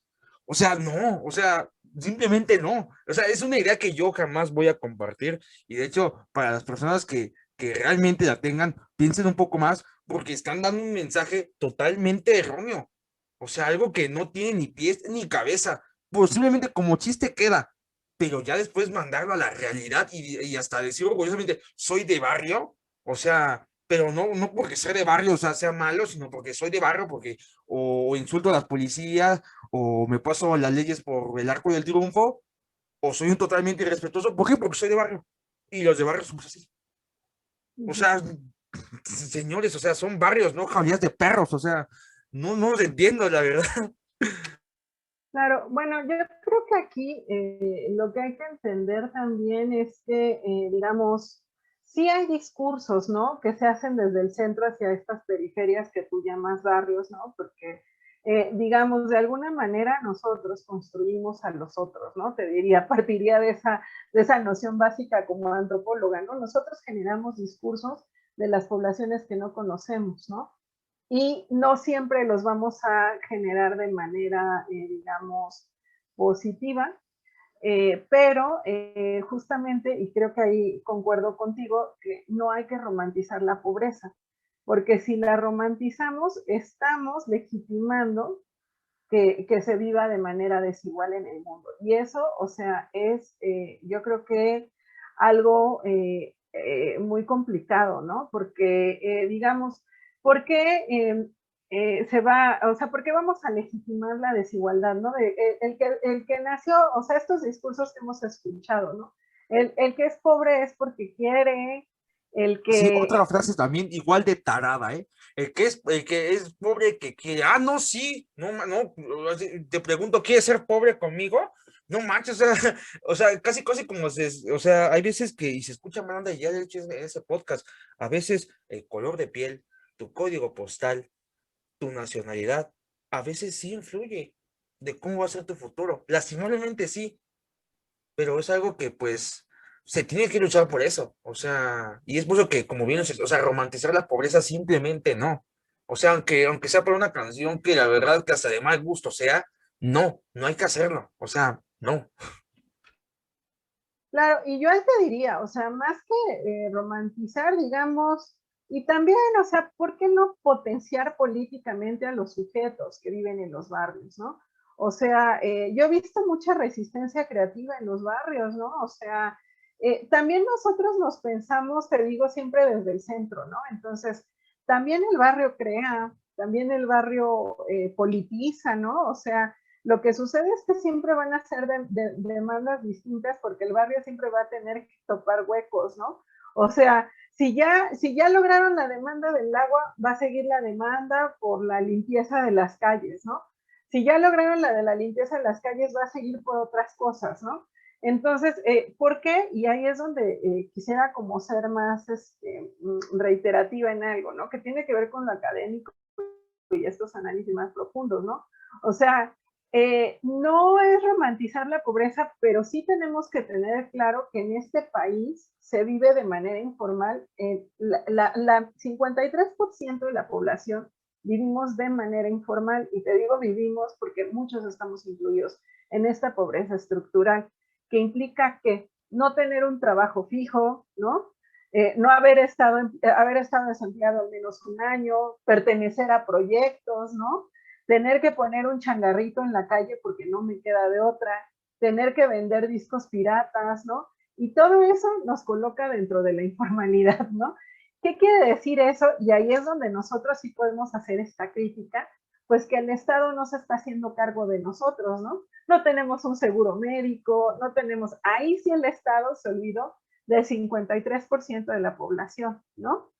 O sea, no, o sea, simplemente no. O sea, es una idea que yo jamás voy a compartir. Y de hecho, para las personas que realmente la tengan, piensen un poco más porque están dando un mensaje totalmente erróneo. O sea, algo que no tiene ni pies ni cabeza. Posiblemente como chiste queda, pero ya después mandarlo a la realidad y hasta decir orgullosamente, soy de barrio, o sea, pero no porque ser de barrio, o sea, sea malo, sino porque soy de barrio, porque o insulto a las policías, o me paso las leyes por el arco del triunfo, o soy un totalmente irrespetuoso. ¿Por qué? Porque soy de barrio. Y los de barrio somos así. O sea, señores, o sea, son barrios, no jaurías de perros, o sea, no los entiendo, la verdad. Claro, bueno, yo creo que aquí lo que hay que entender también es que, digamos, sí hay discursos, ¿no? Que se hacen desde el centro hacia estas periferias que tú llamas barrios, ¿no? Porque, digamos, de alguna manera nosotros construimos a los otros, ¿no? Te diría, partiría de esa noción básica como antropóloga, ¿no? Nosotros generamos discursos de las poblaciones que no conocemos, ¿no? Y no siempre los vamos a generar de manera, digamos, positiva, pero justamente, y creo que ahí concuerdo contigo, que no hay que romantizar la pobreza, porque si la romantizamos, estamos legitimando que se viva de manera desigual en el mundo. Y eso, o sea, es, yo creo que algo muy complicado, ¿no? Porque, digamos, ¿por qué se va, o sea, por qué vamos a legitimar la desigualdad, ¿no? El que nació, o sea, estos discursos que hemos escuchado, ¿no? El que es pobre es porque quiere, el Sí, que otra frase también igual de tarada, ¿eh? El que es pobre no, sí, no, te pregunto, ¿quieres ser pobre conmigo? No manches, o sea, o sea, casi como o sea, hay veces que, y se escucha mal onda, y ya de hecho en ese podcast, a veces el color de piel, tu código postal, tu nacionalidad, a veces sí influye de cómo va a ser tu futuro. Lastimablemente sí, pero es algo que pues se tiene que luchar por eso, o sea, y es por eso que, como bien dices, o sea, romantizar la pobreza simplemente no. O sea, aunque sea por una canción que la verdad que hasta de mal gusto sea, no, no hay que hacerlo, o sea, no. Claro, y yo te diría, o sea, más que romantizar, digamos, y también, o sea, ¿por qué no potenciar políticamente a los sujetos que viven en los barrios, ¿no? O sea, yo he visto mucha resistencia creativa en los barrios, ¿no? O sea, también nosotros nos pensamos, te digo, siempre desde el centro, ¿no? Entonces, también el barrio crea, también el barrio politiza, ¿no? O sea, lo que sucede es que siempre van a ser demandas distintas porque el barrio siempre va a tener que topar huecos, ¿no? O sea, si ya lograron la demanda del agua, va a seguir la demanda por la limpieza de las calles, ¿no? Si ya lograron la de la limpieza de las calles, va a seguir por otras cosas, ¿no? Entonces, ¿por qué? Y ahí es donde quisiera como ser más reiterativa en algo, ¿no? Que tiene que ver con lo académico y estos análisis más profundos, ¿no? O sea, no es romantizar la pobreza, pero sí tenemos que tener claro que en este país se vive de manera informal. La 53% de la población vivimos de manera informal, y te digo vivimos porque muchos estamos incluidos en esta pobreza estructural, que implica que no tener un trabajo fijo, ¿no? No haber estado desempleado al menos un año, pertenecer a proyectos, ¿no? Tener que poner un changarrito en la calle porque no me queda de otra, tener que vender discos piratas, ¿no? Y todo eso nos coloca dentro de la informalidad, ¿no? ¿Qué quiere decir eso? Y ahí es donde nosotros sí podemos hacer esta crítica, pues que el Estado no se está haciendo cargo de nosotros, ¿no? No tenemos un seguro médico, no tenemos, ahí sí el Estado se olvidó del 53% de la población, ¿no?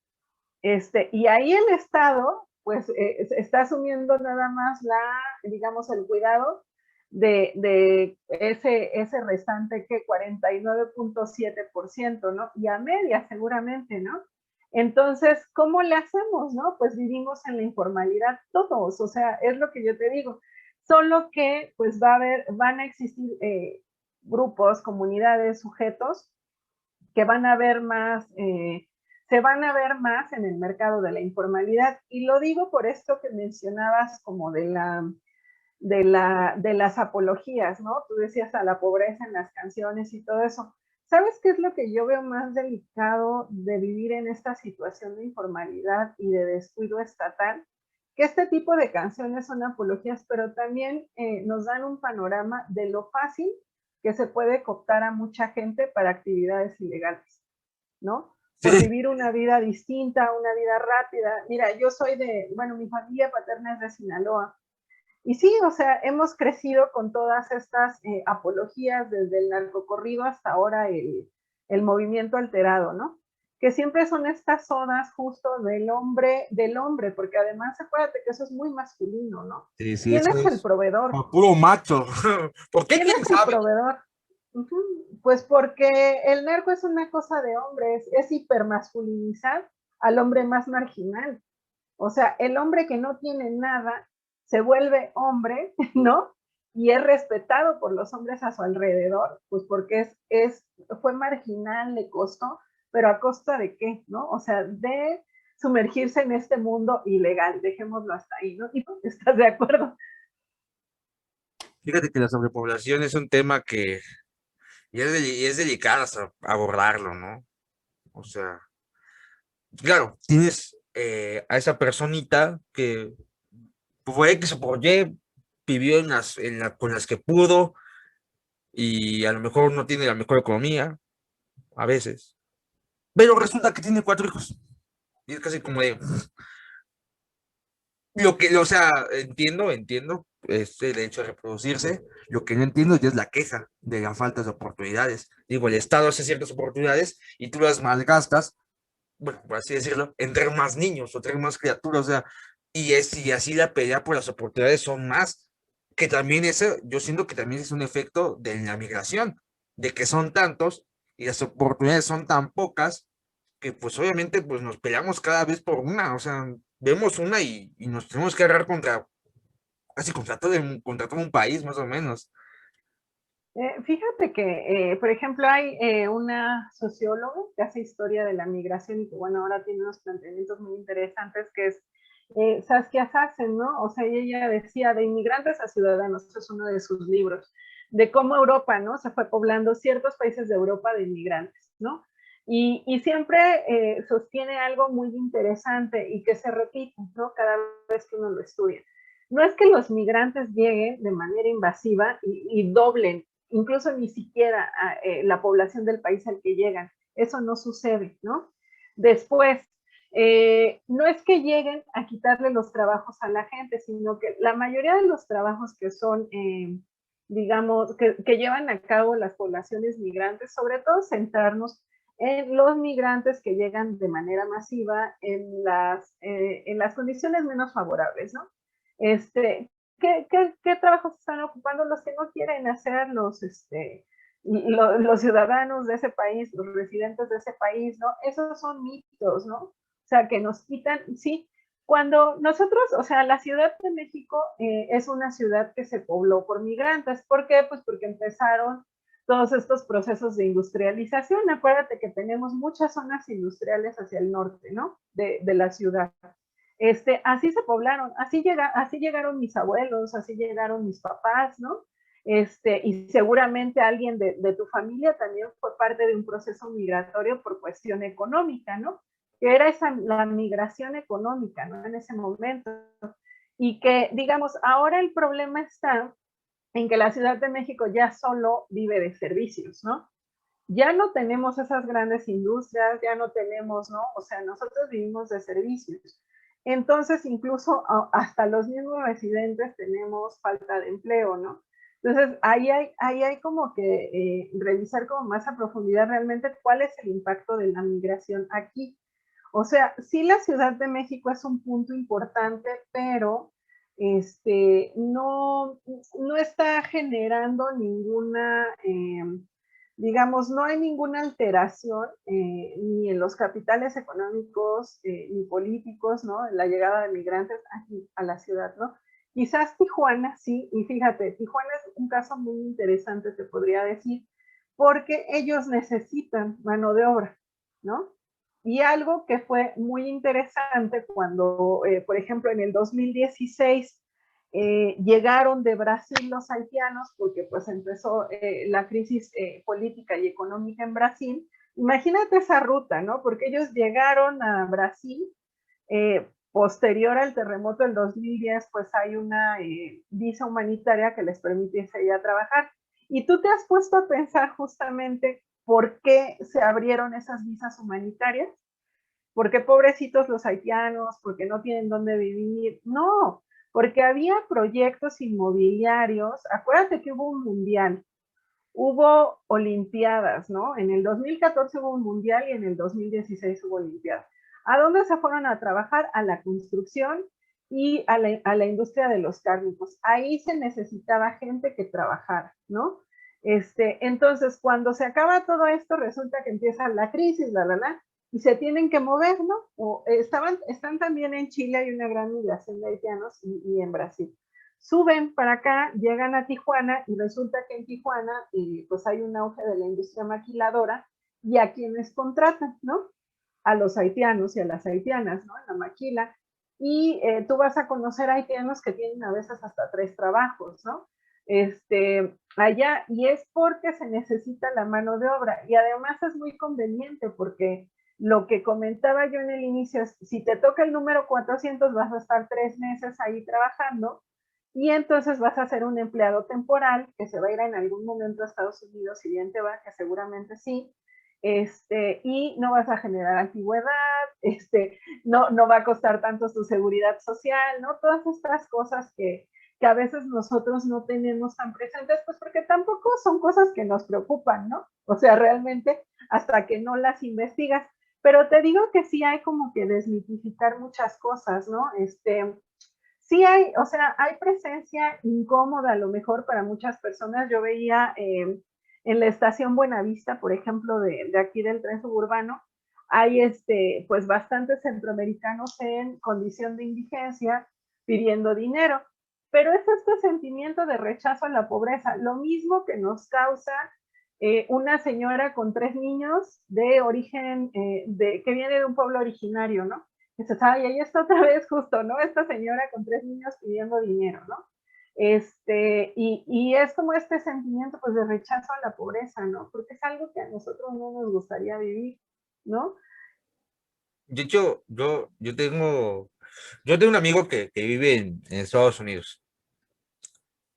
Y ahí el Estado, pues, está asumiendo nada más digamos, el cuidado de ese restante que 49.7%, ¿no? Y a media seguramente, ¿no? Entonces, ¿cómo le hacemos, no? Pues vivimos en la informalidad todos, o sea, es lo que yo te digo. Solo que, pues, van a existir grupos, comunidades, sujetos que van a ver más, se van a ver más en el mercado de la informalidad. Y lo digo por esto que mencionabas como de las apologías, ¿no? Tú decías a la pobreza en las canciones y todo eso. ¿Sabes qué es lo que yo veo más delicado de vivir en esta situación de informalidad y de descuido estatal? Que este tipo de canciones son apologías, pero también nos dan un panorama de lo fácil que se puede cooptar a mucha gente para actividades ilegales, ¿no? Por Sí, vivir una vida distinta, una vida rápida. Mira, yo soy bueno, mi familia paterna es de Sinaloa. Y sí, o sea, hemos crecido con todas estas apologías, desde el narcocorrido hasta ahora el movimiento alterado, ¿no? Que siempre son estas odas justo del hombre, porque además acuérdate que eso es muy masculino, ¿no? sí, sí, ¿Quién eso es el es proveedor? a puro macho. ¿Por qué? ¿Quién ¿Quién es el sabe? proveedor? Pues porque el narco es una cosa de hombres, es hipermasculinizar al hombre más marginal. O sea, el hombre que no tiene nada se vuelve hombre, ¿no? Y es respetado por los hombres a su alrededor, pues porque fue marginal, le costó, pero ¿a costa de qué, no? O sea, de sumergirse en este mundo ilegal, dejémoslo hasta ahí, ¿no? ¿Y tú estás de acuerdo? Fíjate que la sobrepoblación es un tema que y es delicado hasta abordarlo, ¿no? O sea, claro, tienes a esa personita que fue X o por Y, vivió con las que pudo y a lo mejor no tiene la mejor economía, a veces, pero resulta que tiene 4 hijos. Y es casi como de, o sea, entiendo, este derecho a reproducirse. Lo que no entiendo ya es la queja de la falta de oportunidades. Digo, el Estado hace ciertas oportunidades y tú las malgastas, bueno, por así decirlo, en traer más niños o traer más criaturas, o sea, y así la pelea por las oportunidades son más, que también eso, yo siento que también es un efecto de la migración, de que son tantos y las oportunidades son tan pocas que pues obviamente pues nos peleamos cada vez por una, o sea, vemos una y nos tenemos que agarrar casi contra todo un país más o menos. Fíjate que, por ejemplo, hay una socióloga que hace historia de la migración y que, bueno, ahora tiene unos planteamientos muy interesantes, que es Saskia Sassen, ¿no? O sea, ella decía de inmigrantes a ciudadanos, eso es uno de sus libros, de cómo Europa, ¿no? Se fue poblando ciertos países de Europa de inmigrantes, ¿no? Y siempre sostiene algo muy interesante y que se repite, ¿no? Cada vez que uno lo estudia. No es que los migrantes lleguen de manera invasiva y doblen, incluso ni siquiera la población del país al que llegan. Eso no sucede, ¿no? Después, no es que lleguen a quitarle los trabajos a la gente, sino que la mayoría de los trabajos que son, digamos, que llevan a cabo las poblaciones migrantes, sobre todo centrarnos en los migrantes que llegan de manera masiva en las condiciones menos favorables, ¿no? ¿Qué trabajos están ocupando los que no quieren hacer los ciudadanos de ese país, los residentes de ese país, ¿no? Esos son mitos, ¿no? O sea, que nos quitan, sí. Cuando nosotros, o sea, la Ciudad de México es una ciudad que se pobló por migrantes. ¿Por qué? Pues porque empezaron todos estos procesos de industrialización. Acuérdate que tenemos muchas zonas industriales hacia el norte, ¿no? De la ciudad. Así se poblaron, así llegaron mis abuelos, así llegaron mis papás, ¿no? Y seguramente alguien de tu familia también fue parte de un proceso migratorio por cuestión económica, ¿no? Que era la migración económica, ¿no? En ese momento. Y que, digamos, ahora el problema está en que la Ciudad de México ya solo vive de servicios, ¿no? Ya no tenemos esas grandes industrias, ya no tenemos, ¿no? O sea, nosotros vivimos de servicios. Entonces, incluso hasta los mismos residentes tenemos falta de empleo, ¿no? Entonces, ahí hay como que revisar como más a profundidad realmente cuál es el impacto de la migración aquí. O sea, sí la Ciudad de México es un punto importante, pero no está generando ninguna, digamos, no hay ninguna alteración ni en los capitales económicos ni políticos, ¿no? En la llegada de migrantes aquí a la ciudad, ¿no? Quizás Tijuana sí, y fíjate, Tijuana es un caso muy interesante, te podría decir, porque ellos necesitan mano de obra, ¿no? Y algo que fue muy interesante cuando, por ejemplo, en el 2016 llegaron de Brasil los haitianos, porque pues empezó la crisis política y económica en Brasil. Imagínate esa ruta, ¿no? Porque ellos llegaron a Brasil, posterior al terremoto del 2010, pues hay una visa humanitaria que les permite ir a trabajar. Y tú te has puesto a pensar justamente por qué se abrieron esas visas humanitarias, porque pobrecitos los haitianos, porque no tienen dónde vivir. No, porque había proyectos inmobiliarios. Acuérdate que hubo un mundial, hubo olimpiadas, ¿no? En el 2014 hubo un mundial y en el 2016 hubo olimpiadas. ¿A dónde se fueron a trabajar? A la construcción y a la industria de los cárnicos. Ahí se necesitaba gente que trabajara, ¿no? Entonces, cuando se acaba todo esto, resulta que empieza la crisis, y se tienen que mover, ¿no? Están también en Chile, hay una gran migración de haitianos y en Brasil. Suben para acá, llegan a Tijuana y resulta que en Tijuana pues hay un auge de la industria maquiladora y a quienes contratan, ¿no? A los haitianos y a las haitianas, ¿no? En la maquila. Y tú vas a conocer haitianos que tienen a veces hasta 3 trabajos, ¿no? Allá, y es porque se necesita la mano de obra. Y además es muy conveniente porque lo que comentaba yo en el inicio es, si te toca el número 400, vas a estar 3 meses ahí trabajando y entonces vas a ser un empleado temporal que se va a ir en algún momento a Estados Unidos, si bien te va, que seguramente sí, y no vas a generar antigüedad, no va a costar tanto tu seguridad social, ¿no? Todas estas cosas que a veces nosotros no tenemos tan presentes, pues porque tampoco son cosas que nos preocupan, ¿no? O sea, realmente hasta que no las investigas. Pero te digo que sí hay como que desmitificar muchas cosas, ¿no? Sí hay, o sea, hay presencia incómoda a lo mejor para muchas personas. Yo veía en la estación Buenavista, por ejemplo, de aquí del tren suburbano, hay pues bastantes centroamericanos en condición de indigencia pidiendo dinero. pero es este sentimiento de rechazo a la pobreza, lo mismo que nos causa una señora con 3 niños de origen, que viene de un pueblo originario, ¿no? Dices, ay, ahí está otra vez justo, ¿no? Esta señora con 3 niños pidiendo dinero, ¿no? Y es como este sentimiento pues de rechazo a la pobreza, ¿no? Porque es algo que a nosotros no nos gustaría vivir, ¿no? De hecho, yo tengo un amigo que vive en Estados Unidos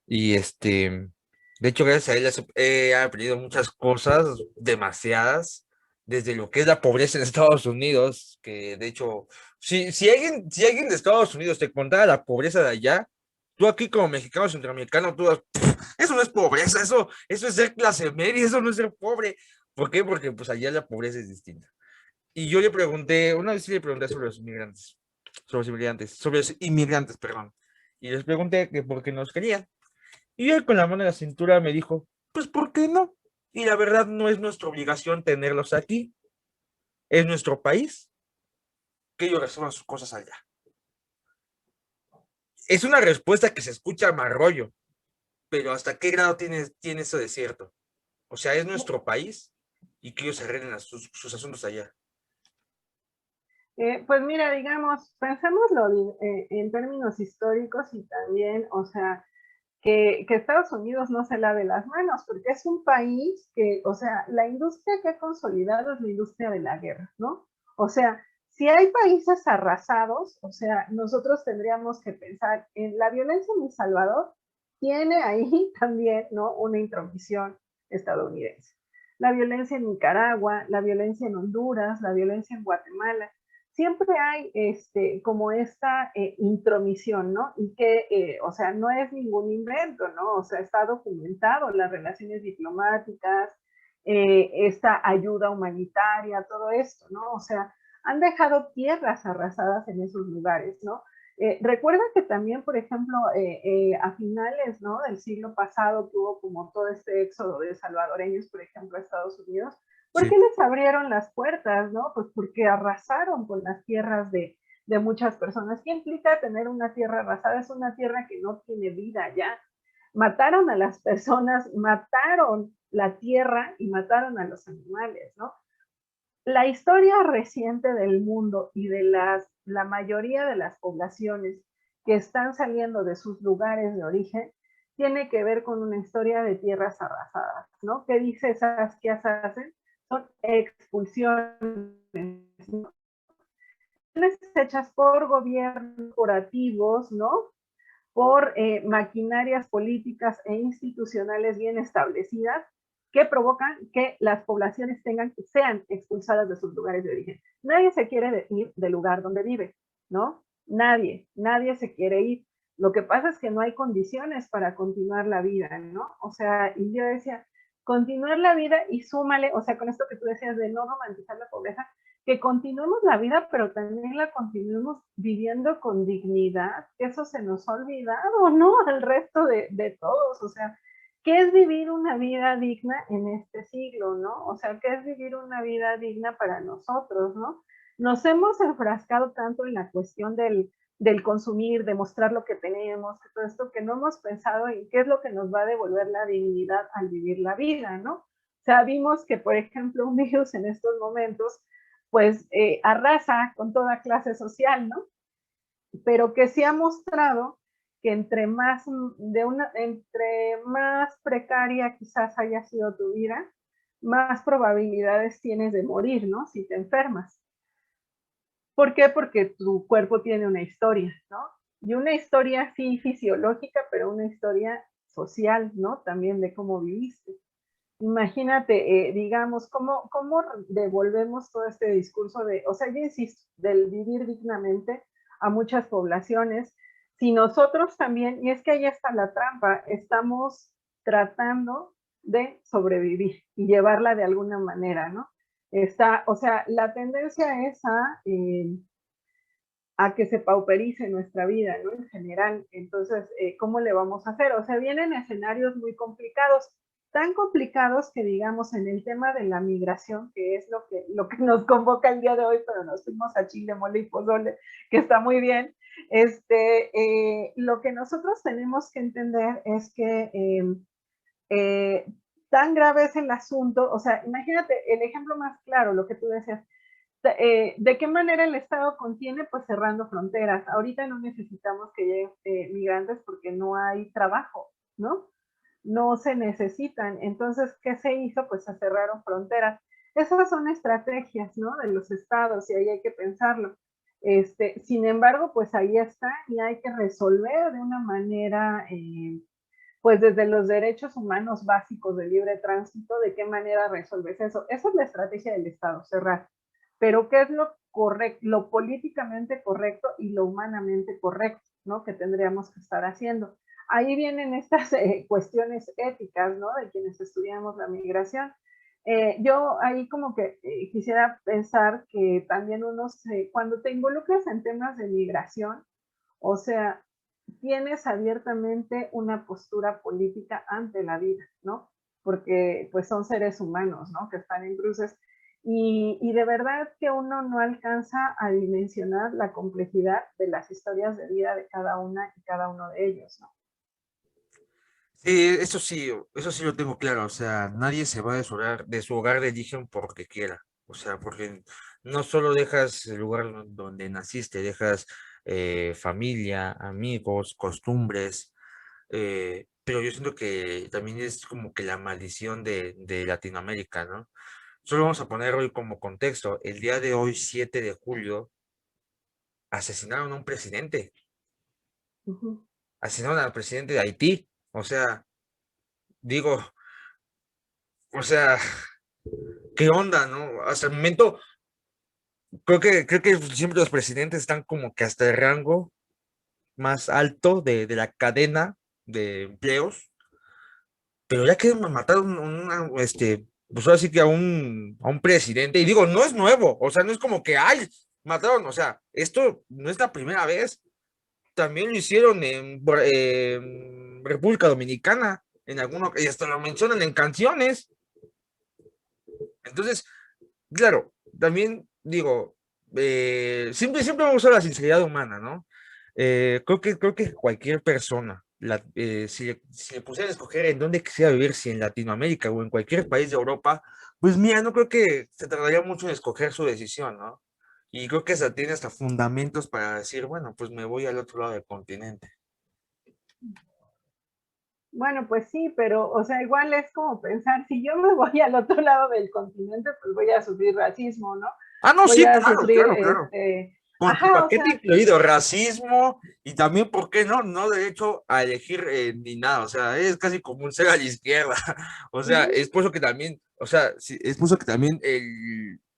y de hecho, gracias a él he aprendido muchas cosas, demasiadas, desde lo que es la pobreza en Estados Unidos, que de hecho, si alguien de Estados Unidos te contara la pobreza de allá, tú aquí como mexicano, centroamericano, tú vas, eso no es pobreza, eso es ser clase media, eso no es ser pobre. ¿Por qué? Porque pues allá la pobreza es distinta. Y yo le pregunté, una vez sí le pregunté sobre los inmigrantes, perdón. Y les pregunté que por qué nos querían. Y él con la mano en la cintura me dijo, pues ¿por qué no? Y la verdad no es nuestra obligación tenerlos aquí, es nuestro país, que ellos resuelvan sus cosas allá. Es una respuesta que se escucha más rollo, pero ¿hasta qué grado tiene eso de cierto? O sea, es nuestro país y que ellos arreglen sus asuntos allá. Pues mira, digamos, pensémoslo en términos históricos y también, o sea, que Estados Unidos no se lave las manos, porque es un país que, o sea, la industria que ha consolidado es la industria de la guerra, ¿no? O sea, si hay países arrasados, o sea, nosotros tendríamos que pensar en la violencia en El Salvador, tiene ahí también, ¿no? Una intromisión estadounidense. La violencia en Nicaragua, la violencia en Honduras, la violencia en Guatemala, siempre hay como esta intromisión, ¿no? Y que, o sea, no es ningún invento, ¿no? O sea, está documentado las relaciones diplomáticas, esta ayuda humanitaria, todo esto, ¿no? O sea, han dejado tierras arrasadas en esos lugares, ¿no? Recuerda que también, por ejemplo, a finales, ¿no? del siglo pasado tuvo como todo este éxodo de salvadoreños, por ejemplo, a Estados Unidos. ¿Por Sí. qué les abrieron las puertas, no? Pues porque arrasaron con las tierras de muchas personas. ¿Qué implica tener una tierra arrasada? Es una tierra que no tiene vida ya. Mataron a las personas, mataron la tierra y mataron a los animales, ¿no? La historia reciente del mundo y de la mayoría de las poblaciones que están saliendo de sus lugares de origen tiene que ver con una historia de tierras arrasadas, ¿no? ¿Qué dice Saskia Sassen? Son expulsiones, ¿no? Hechas por gobiernos corporativos, ¿no? Por maquinarias políticas e institucionales bien establecidas que provocan que las poblaciones sean expulsadas de sus lugares de origen. Nadie se quiere ir del lugar donde vive, ¿no? Nadie se quiere ir. Lo que pasa es que no hay condiciones para continuar la vida, ¿no? O sea, y yo decía, continuar la vida y súmale, o sea, con esto que tú decías de no romantizar la pobreza, que continuemos la vida, pero también la continuemos viviendo con dignidad, que eso se nos ha olvidado, ¿no? Al resto de todos, o sea, ¿qué es vivir una vida digna en este siglo, ¿no? O sea, ¿qué es vivir una vida digna para nosotros, ¿no? Nos hemos enfrascado tanto en la cuestión del consumir, de mostrar lo que tenemos, todo esto, que no hemos pensado en qué es lo que nos va a devolver la dignidad al vivir la vida, ¿no? O sea, vimos que, por ejemplo, un virus en estos momentos pues arrasa con toda clase social, ¿no? Pero que sí ha mostrado que entre más precaria quizás haya sido tu vida, más probabilidades tienes de morir, ¿no? Si te enfermas. ¿Por qué? Porque tu cuerpo tiene una historia, ¿no? Y una historia sí fisiológica, pero una historia social, ¿no? También de cómo viviste. Imagínate, digamos, cómo devolvemos todo este discurso de, o sea, yo insisto, del vivir dignamente a muchas poblaciones, si nosotros también, y es que ahí está la trampa, estamos tratando de sobrevivir y llevarla de alguna manera, ¿no? O sea, la tendencia es a que se pauperice nuestra vida, ¿no? En general, entonces, ¿cómo le vamos a hacer? O sea, vienen escenarios muy complicados. tan complicados que, digamos, en el tema de la migración, que es lo que nos convoca el día de hoy, pero nos fuimos a chile, mole y pozole, que está muy bien. Lo que nosotros tenemos que entender es que tan grave es el asunto, o sea, imagínate el ejemplo más claro, lo que tú decías, ¿de qué manera el Estado contiene? Pues cerrando fronteras. Ahorita no necesitamos que lleguen migrantes porque no hay trabajo, ¿no? No se necesitan. Entonces, ¿qué se hizo? Pues se cerraron fronteras. Esas son estrategias, ¿no? De los estados y ahí hay que pensarlo. Sin embargo, pues ahí está y hay que resolver de una manera, pues desde los derechos humanos básicos de libre tránsito, de qué manera resolves eso. Esa es la estrategia del Estado, cerrar. Pero ¿qué es lo correcto, lo políticamente correcto y lo humanamente correcto, ¿no? Que tendríamos que estar haciendo. Ahí vienen estas cuestiones éticas, ¿no? De quienes estudiamos la migración. Yo ahí como que quisiera pensar que también cuando te involucras en temas de migración, o sea, tienes abiertamente una postura política ante la vida, ¿no? Porque pues son seres humanos, ¿no? Que están en cruces y de verdad que uno no alcanza a dimensionar la complejidad de las historias de vida de cada una y cada uno de ellos, ¿no? Sí, eso sí lo tengo claro, o sea, nadie se va de su hogar de origen porque quiera, o sea, porque no solo dejas el lugar donde naciste, dejas familia, amigos, costumbres, pero yo siento que también es como que la maldición de Latinoamérica, ¿no? Solo vamos a poner hoy como contexto, el día de hoy, 7 de julio, asesinaron a un presidente, Uh -huh. asesinaron al presidente de Haití, o sea, digo, o sea... ¿Qué onda, no? Hasta el momento, creo que siempre los presidentes están como que hasta el rango más alto de la cadena de empleos, pero ya que mataron pues ahora sí que a un presidente, y digo, no es nuevo, o sea, no es como que, ay, mataron, o sea, esto no es la primera vez, también lo hicieron en República Dominicana, y hasta lo mencionan en canciones, entonces, claro, también digo, siempre me gusta la sinceridad humana, ¿no? Creo que cualquier persona, si le pusiera a escoger en dónde quisiera vivir, si en Latinoamérica o en cualquier país de Europa, pues mira, no creo que se tardaría mucho en escoger su decisión, ¿no? Y creo que hasta tiene hasta fundamentos para decir, bueno, pues me voy al otro lado del continente. Bueno, pues sí, pero, o sea, igual es como pensar, si yo me voy al otro lado del continente, pues voy a sufrir racismo, ¿no? Ah, no, Voy sí, a claro, sufrir, claro, claro. Con tu ajá, o paquete sea, incluido racismo y también, ¿por qué no? No derecho a elegir ni nada, o sea, es casi como un ser a la izquierda, o uh sea, -huh. es por eso que también, o sea, sí, es por eso que también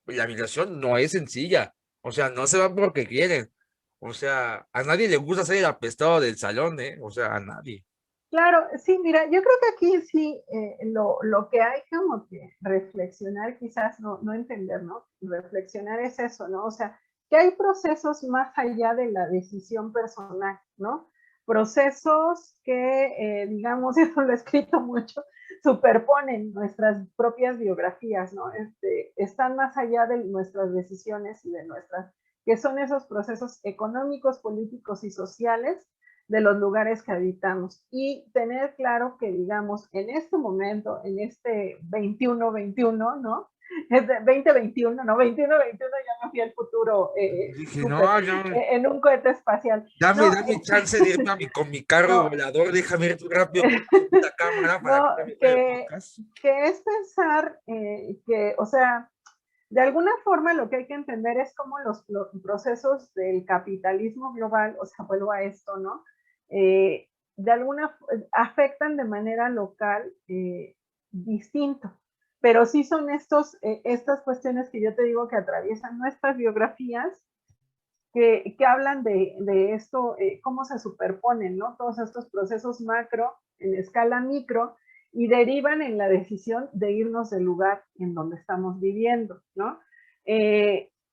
la migración no es sencilla, o sea, no se va porque quieren, o sea, a nadie le gusta ser el apestado del salón, ¿eh? O sea, a nadie. Claro, sí, mira, yo creo que aquí sí lo que hay como que reflexionar, quizás no entender, ¿no? Reflexionar es eso, ¿no? O sea, que hay procesos más allá de la decisión personal, ¿no? Procesos que, digamos, eso lo he escrito mucho, superponen nuestras propias biografías, ¿no? Están más allá de nuestras decisiones y de nuestras, que son esos procesos económicos, políticos y sociales de los lugares que habitamos y tener claro que, digamos, en este momento, en este 21-21, ¿no? Es de 2021, no, 21-21 ya me fui al futuro Dije, súper, no, yo, en un cohete espacial. No, dame chance de irme con mi carro no, volador, déjame ir rápido con la cámara para que no, te metas el podcast. que es pensar que, o sea, de alguna forma lo que hay que entender es cómo los procesos del capitalismo global, o sea, vuelvo a esto, ¿no? De alguna afectan de manera local distinto, pero sí son estas cuestiones que yo te digo que atraviesan nuestras biografías, que hablan de esto, cómo se superponen, ¿no? Todos estos procesos macro en escala micro y derivan en la decisión de irnos del lugar en donde estamos viviendo, ¿no?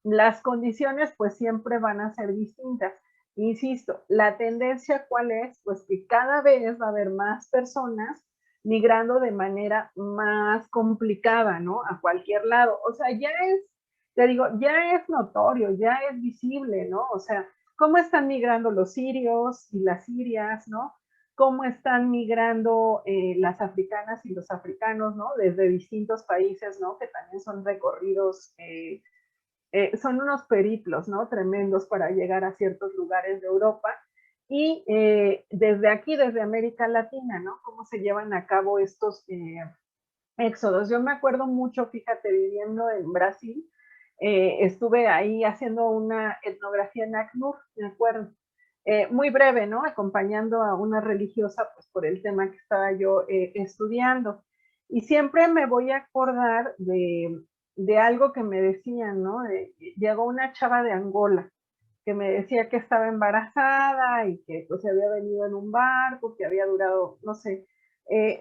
Las condiciones pues siempre van a ser distintas. Insisto, la tendencia cuál es, pues que cada vez va a haber más personas migrando de manera más complicada, ¿no? A cualquier lado. O sea, ya es, te digo, ya es notorio, ya es visible, ¿no? O sea, cómo están migrando los sirios y las sirias, ¿no? Cómo están migrando las africanas y los africanos, ¿no? Desde distintos países, ¿no? Que también son recorridos, son unos periplos, ¿no? Tremendos para llegar a ciertos lugares de Europa. Y desde aquí, desde América Latina, ¿no? Cómo se llevan a cabo estos éxodos. Yo me acuerdo mucho, fíjate, viviendo en Brasil, estuve ahí haciendo una etnografía en ACNUR, me acuerdo. Muy breve, ¿no? Acompañando a una religiosa, pues por el tema que estaba yo estudiando. Y siempre me voy a acordar de algo que me decían, ¿no? Llegó una chava de Angola que me decía que estaba embarazada y que pues se había venido en un barco, que había durado, no sé,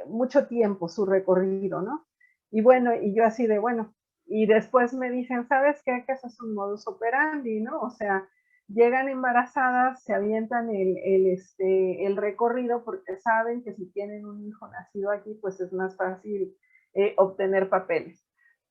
mucho tiempo su recorrido, ¿no? Y bueno, y yo así de, bueno, y después me dicen, ¿sabes qué? Que eso es un modus operandi, ¿no? O sea, llegan embarazadas, se avientan el recorrido porque saben que si tienen un hijo nacido aquí, pues es más fácil obtener papeles.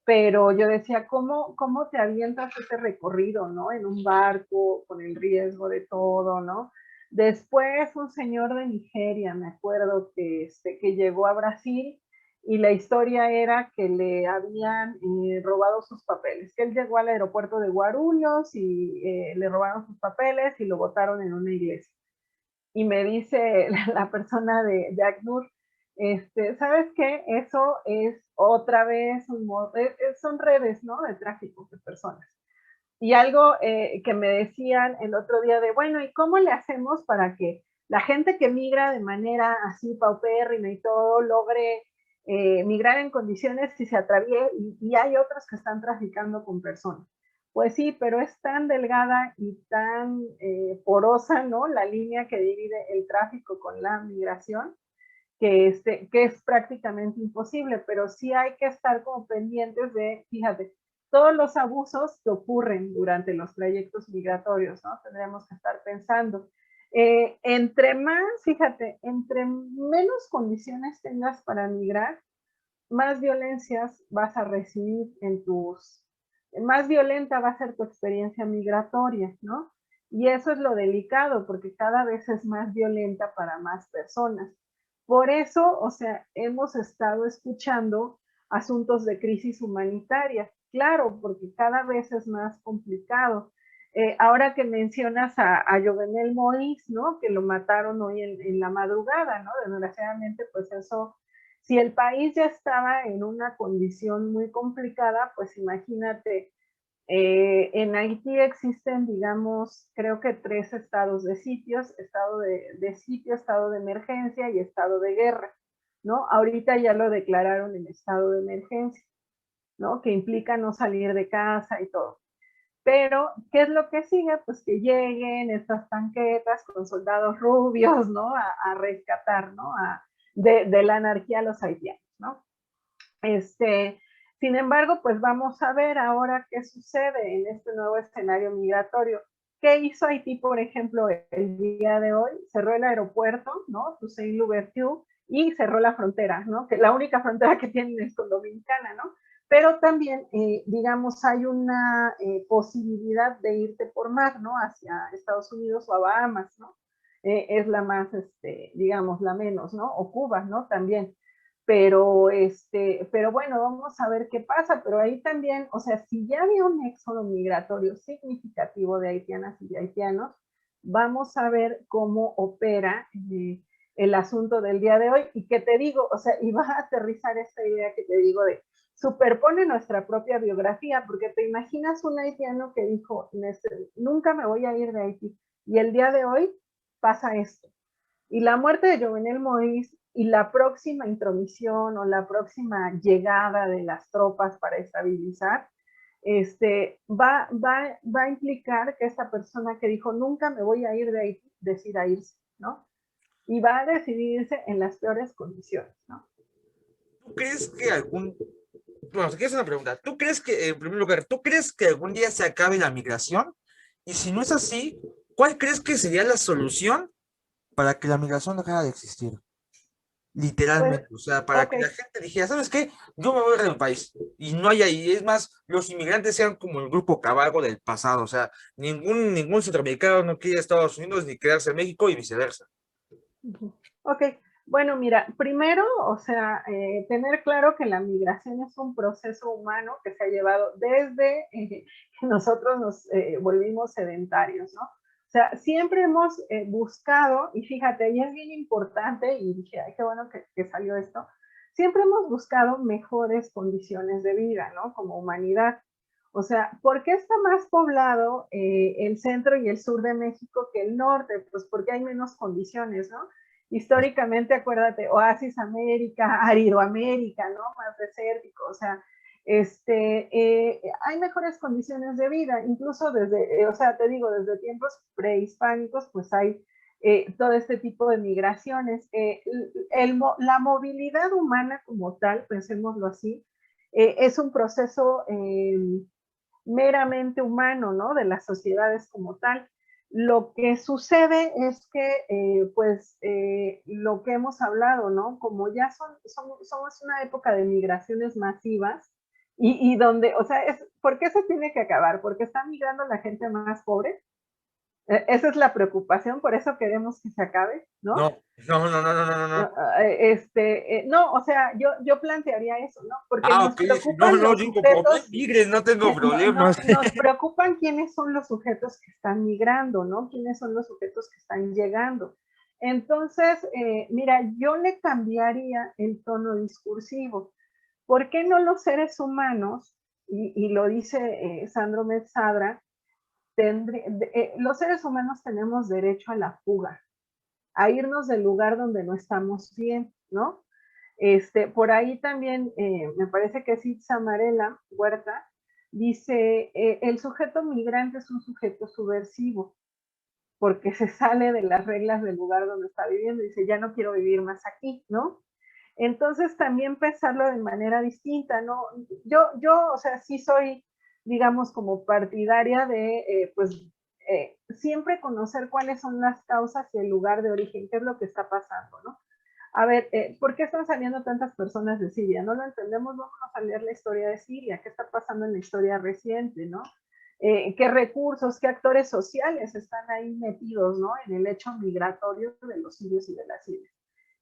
Pero yo decía, ¿cómo te avientas ese recorrido, ¿no? En un barco, con el riesgo de todo, ¿no? Después un señor de Nigeria, me acuerdo que llegó a Brasil y la historia era que le habían robado sus papeles, que él llegó al aeropuerto de Guarulhos y le robaron sus papeles y lo botaron en una iglesia. Y me dice la persona de ACNUR, ¿sabes qué? Eso es otra vez, son redes, ¿no? De tráfico de personas. Y algo que me decían el otro día de, bueno, ¿y cómo le hacemos para que la gente que migra de manera así paupérrima y todo logre migrar en condiciones y se atraviese, y hay otros que están traficando con personas? Pues sí, pero es tan delgada y tan porosa, ¿no? La línea que divide el tráfico con la migración, que es prácticamente imposible, pero sí hay que estar como pendientes de, fíjate, todos los abusos que ocurren durante los trayectos migratorios, ¿no? Tendremos que estar pensando. Entre más, fíjate, entre menos condiciones tengas para migrar, más violencias vas a recibir más violenta va a ser tu experiencia migratoria, ¿no? Y eso es lo delicado, porque cada vez es más violenta para más personas. Por eso, o sea, hemos estado escuchando asuntos de crisis humanitaria, claro, porque cada vez es más complicado. Ahora que mencionas a Jovenel Moïse, ¿no? Que lo mataron hoy en la madrugada, ¿no? Desgraciadamente, pues eso, si el país ya estaba en una condición muy complicada, pues imagínate, en Haití existen, digamos, creo que 3 estados de sitios, de sitio, estado de emergencia y estado de guerra, ¿no? Ahorita ya lo declararon en estado de emergencia, ¿no? Que implica no salir de casa y todo. Pero, ¿qué es lo que sigue? Pues que lleguen estas tanquetas con soldados rubios, ¿no? A rescatar, ¿no? De la anarquía a los haitianos, ¿no? Sin embargo, pues vamos a ver ahora qué sucede en este nuevo escenario migratorio. ¿Qué hizo Haití, por ejemplo, el día de hoy? Cerró el aeropuerto, ¿no? Toussaint-Louverture, y cerró la frontera, ¿no? Que la única frontera que tienen es con Dominicana, ¿no? Pero también, digamos, hay una posibilidad de irte por mar, ¿no? Hacia Estados Unidos o a Bahamas, ¿no? Es la más, digamos, la menos, ¿no? O Cuba, ¿no? También. Pero bueno, vamos a ver qué pasa, pero ahí también, o sea, si ya había un éxodo migratorio significativo de haitianas y de haitianos, vamos a ver cómo opera el asunto del día de hoy. Y que te digo, o sea, y va a aterrizar esta idea que te digo de superpone nuestra propia biografía, porque te imaginas un haitiano que dijo, nunca me voy a ir de Haití, y el día de hoy pasa esto. Y la muerte de Jovenel Moïse y la próxima intromisión o la próxima llegada de las tropas para estabilizar, va a implicar que esa persona que dijo nunca me voy a ir de Haití, decida irse, ¿no? Y va a decidirse en las peores condiciones, ¿no? ¿Tú crees que bueno, te quiero hacer una pregunta. ¿Tú crees que, en primer lugar, ¿tú crees que algún día se acabe la migración? Y si no es así, ¿cuál crees que sería la solución para que la migración dejara de existir? Pues, literalmente, o sea, para ok. que la gente dijera, ¿sabes qué? Yo me voy de mi país y no hay ahí, es más, los inmigrantes sean como el grupo cabalgo del pasado, o sea, ningún centroamericano no quiere ir a Estados Unidos ni quedarse en México y viceversa. Ujú. Ok, bueno, mira, primero, o sea, tener claro que la migración es un proceso humano que se ha llevado desde que nosotros nos volvimos sedentarios, ¿no? O sea, siempre hemos buscado, y fíjate, y es bien importante, y dije, ay, qué bueno que salió esto, siempre hemos buscado mejores condiciones de vida, ¿no? Como humanidad. O sea, ¿por qué está más poblado el centro y el sur de México que el norte? Pues porque hay menos condiciones, ¿no? Históricamente, acuérdate, Oasis América, Árido América, ¿no? Más desértico, o sea, hay mejores condiciones de vida, incluso desde, o sea, te digo, desde tiempos prehispánicos, pues hay todo este tipo de migraciones. La movilidad humana como tal, pensémoslo así, es un proceso meramente humano, ¿no? De las sociedades como tal. Lo que sucede es que, pues, lo que hemos hablado, ¿no? Como ya somos una época de migraciones masivas y donde, o sea, ¿por qué se tiene que acabar? Porque está migrando la gente más pobre. Esa es la preocupación, por eso queremos que se acabe, ¿no? No, no, no, no, no, no, no. No, o sea, yo plantearía eso, ¿no? Porque Ah, nos ok, sí, no, preocupan no, los digo, por mí sujetos migres, no tengo problemas. nos preocupan quiénes son los sujetos que están migrando, ¿no? Quiénes son los sujetos que están llegando. Entonces, mira, yo le cambiaría el tono discursivo. ¿Por qué no los seres humanos, y lo dice Sandro Metzadra, los seres humanos tenemos derecho a la fuga, a irnos del lugar donde no estamos bien, ¿no? Por ahí también, me parece que es Itza Marela Huerta, dice, el sujeto migrante es un sujeto subversivo, porque se sale de las reglas del lugar donde está viviendo y dice, ya no quiero vivir más aquí, ¿no? Entonces también pensarlo de manera distinta, ¿no? O sea, sí soy, digamos, como partidaria de, pues, siempre conocer cuáles son las causas y el lugar de origen, qué es lo que está pasando, ¿no? A ver, ¿por qué están saliendo tantas personas de Siria? No lo entendemos, vamos a leer la historia de Siria, qué está pasando en la historia reciente, ¿no? Qué recursos, qué actores sociales están ahí metidos, ¿no? En el hecho migratorio de los sirios y de las sirias.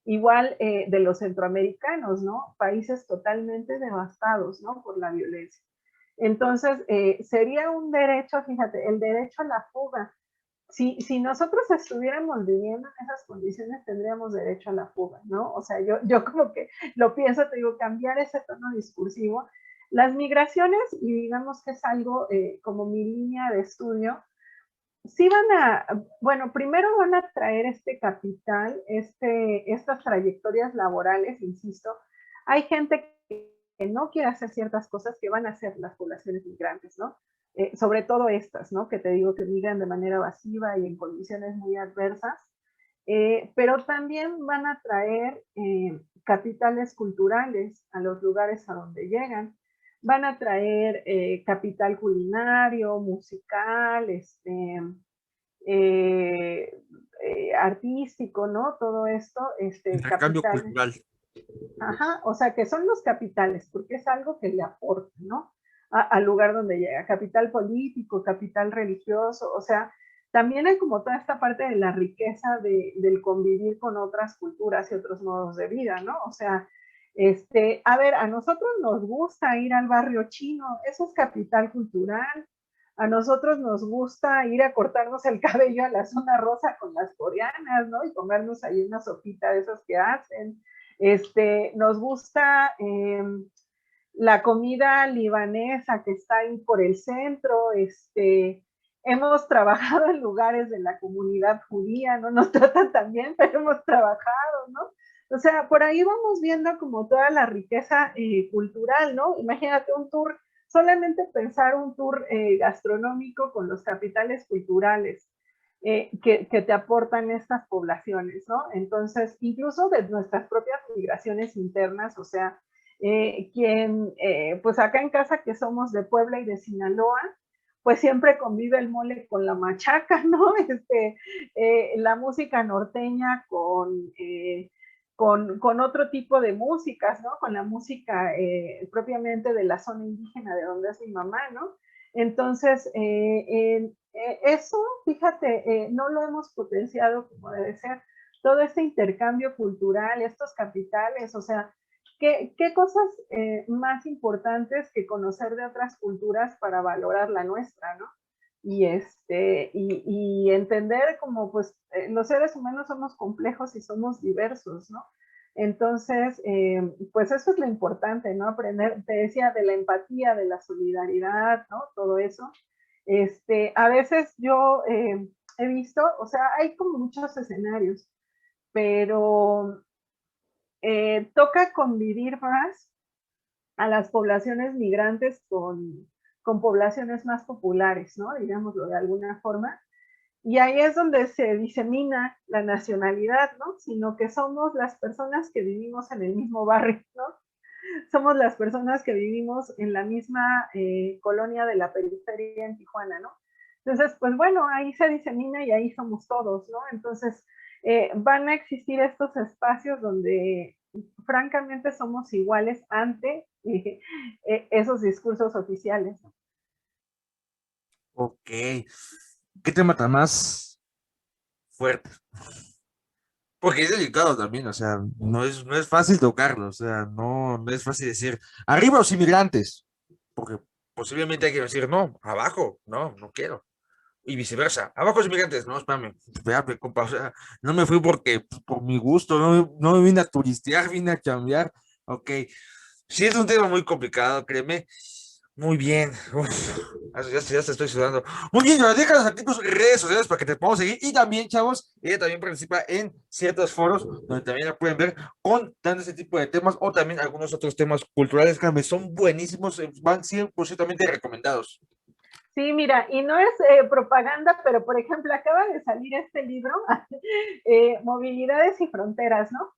Igual de los centroamericanos, ¿no? Países totalmente devastados, ¿no? Por la violencia. Entonces, sería un derecho, fíjate, el derecho a la fuga. Si nosotros estuviéramos viviendo en esas condiciones, tendríamos derecho a la fuga, ¿no? O sea, yo como que lo pienso, te digo, cambiar ese tono discursivo. Las migraciones, y digamos que es algo como mi línea de estudio, sí bueno, primero van a traer este capital, estas trayectorias laborales, insisto. Hay gente que no quiere hacer ciertas cosas que van a hacer las poblaciones migrantes, ¿no? Sobre todo estas, ¿no? Que te digo que migran de manera masiva y en condiciones muy adversas. Pero también van a traer capitales culturales a los lugares a donde llegan. Van a traer capital culinario, musical, eh, artístico, ¿no? Todo esto, Intercambio capitales. cultural. Ajá, o sea, que son los capitales, porque es algo que le aporta, ¿no? Al lugar donde llega. Capital político, capital religioso, o sea, también hay como toda esta parte de la riqueza del convivir con otras culturas y otros modos de vida, ¿no? O sea, a ver, a nosotros nos gusta ir al barrio chino, eso es capital cultural. A nosotros nos gusta ir a cortarnos el cabello a la zona rosa con las coreanas, ¿no? Y comernos ahí una sopita de esas que hacen. Nos gusta la comida libanesa que está ahí por el centro, hemos trabajado en lugares de la comunidad judía, no nos tratan tan bien, pero hemos trabajado, ¿no? O sea, por ahí vamos viendo como toda la riqueza cultural, ¿no? Imagínate un tour, solamente pensar un tour gastronómico con los capitales culturales que te aportan estas poblaciones, ¿no? Entonces, incluso de nuestras propias migraciones internas, o sea, pues acá en casa que somos de Puebla y de Sinaloa, pues siempre convive el mole con la machaca, ¿no? La música norteña con otro tipo de músicas, ¿no? Con la música propiamente de la zona indígena de donde es mi mamá, ¿no? Entonces, eso, fíjate, no lo hemos potenciado como debe ser. Todo este intercambio cultural, estos capitales, o sea, ¿qué cosas más importantes que conocer de otras culturas para valorar la nuestra, ¿no? Y entender como pues los seres humanos somos complejos y somos diversos, ¿no? Entonces, pues eso es lo importante, ¿no? Aprender, te decía, de la empatía, de la solidaridad, ¿no? Todo eso. A veces yo he visto, o sea, hay como muchos escenarios, pero toca convivir más a las poblaciones migrantes con poblaciones más populares, ¿no? Digámoslo de alguna forma. Y ahí es donde se disemina la nacionalidad, ¿no? Sino que somos las personas que vivimos en el mismo barrio, ¿no? Somos las personas que vivimos en la misma colonia de la periferia en Tijuana, ¿no? Entonces, pues bueno, ahí se disemina y ahí somos todos, ¿no? Entonces, van a existir estos espacios donde francamente somos iguales ante esos discursos oficiales. Ok. ¿Qué tema tan más fuerte? Porque es delicado también, o sea, no es fácil tocarlo, o sea, no es fácil decir, arriba los inmigrantes, porque posiblemente hay que decir, no, abajo, no quiero. Y viceversa, abajo los inmigrantes, no, espérame, compa, o sea, no me fui porque, por mi gusto, no me vine a turistear, vine a chambear, ok. Sí, es un tema muy complicado, créeme. Muy bien. Uf, ya te estoy sudando. Muy bien, Joana, déjanos aquí tus redes sociales para que te podamos seguir. Y también, chavos, ella también participa en ciertos foros donde también la pueden ver contando ese tipo de temas o también algunos otros temas culturales que son buenísimos, van 100% recomendados. Sí, mira, y no es propaganda, pero por ejemplo, acaba de salir este libro, Movilidades y Fronteras, ¿no?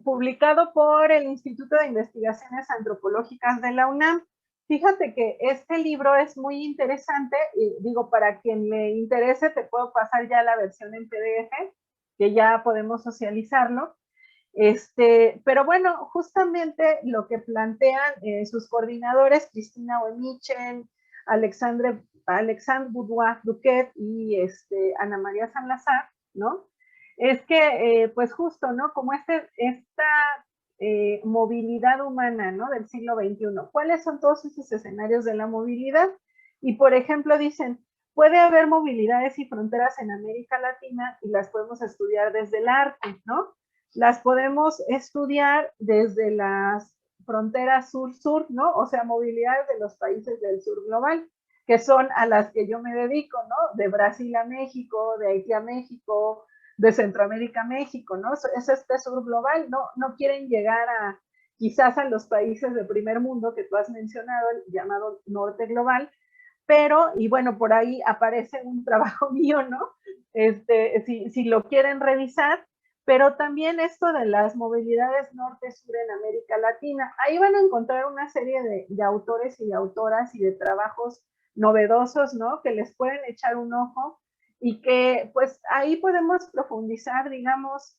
Publicado por el Instituto de Investigaciones Antropológicas de la UNAM. Fíjate que este libro es muy interesante, y digo, para quien le interese, te puedo pasar ya la versión en PDF, que ya podemos socializarlo. Pero bueno, justamente lo que plantean sus coordinadores, Cristina Oemichen, Alexandre Boudoir Duquet y Ana María Salazar, ¿no? Es que, pues justo, ¿no? Como esta movilidad humana, ¿no? Del siglo XXI. ¿Cuáles son todos esos escenarios de la movilidad? Y, por ejemplo, dicen, puede haber movilidades y fronteras en América Latina y las podemos estudiar desde el arte, ¿no? Las podemos estudiar desde las fronteras sur-sur, ¿no? O sea, movilidades de los países del sur global, que son a las que yo me dedico, ¿no? De Brasil a México, de Haití a México, de Centroamérica a México, ¿no? Es este sur global, no quieren llegar a quizás a los países de primer mundo que tú has mencionado, el llamado norte global, pero, y bueno, por ahí aparece un trabajo mío, ¿no? Si lo quieren revisar, pero también esto de las movilidades norte-sur en América Latina. Ahí van a encontrar una serie de autores y de autoras y de trabajos novedosos, ¿no? Que les pueden echar un ojo y que pues ahí podemos profundizar, digamos,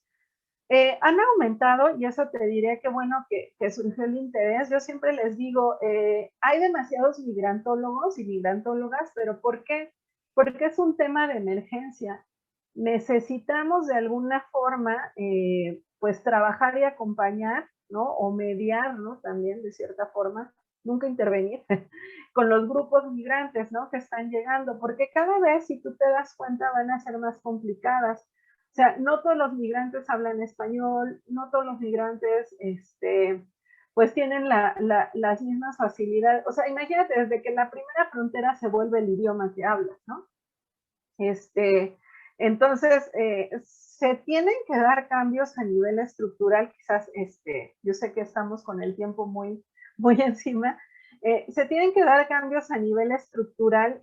han aumentado y eso te diré que bueno que surgió el interés. Yo siempre les digo, hay demasiados migrantólogos y migrantólogas, pero ¿por qué? Porque es un tema de emergencia. Necesitamos de alguna forma, pues trabajar y acompañar, ¿no? O mediar, ¿no? También de cierta forma, nunca intervenir con los grupos migrantes, ¿no? Que están llegando, porque cada vez, si tú te das cuenta, van a ser más complicadas. O sea, no todos los migrantes hablan español, no todos los migrantes, pues tienen las mismas facilidades. O sea, imagínate, desde que la primera frontera se vuelve el idioma que hablas, ¿no? Entonces, se tienen que dar cambios a nivel estructural, quizás, yo sé que estamos con el tiempo muy encima, se tienen que dar cambios a nivel estructural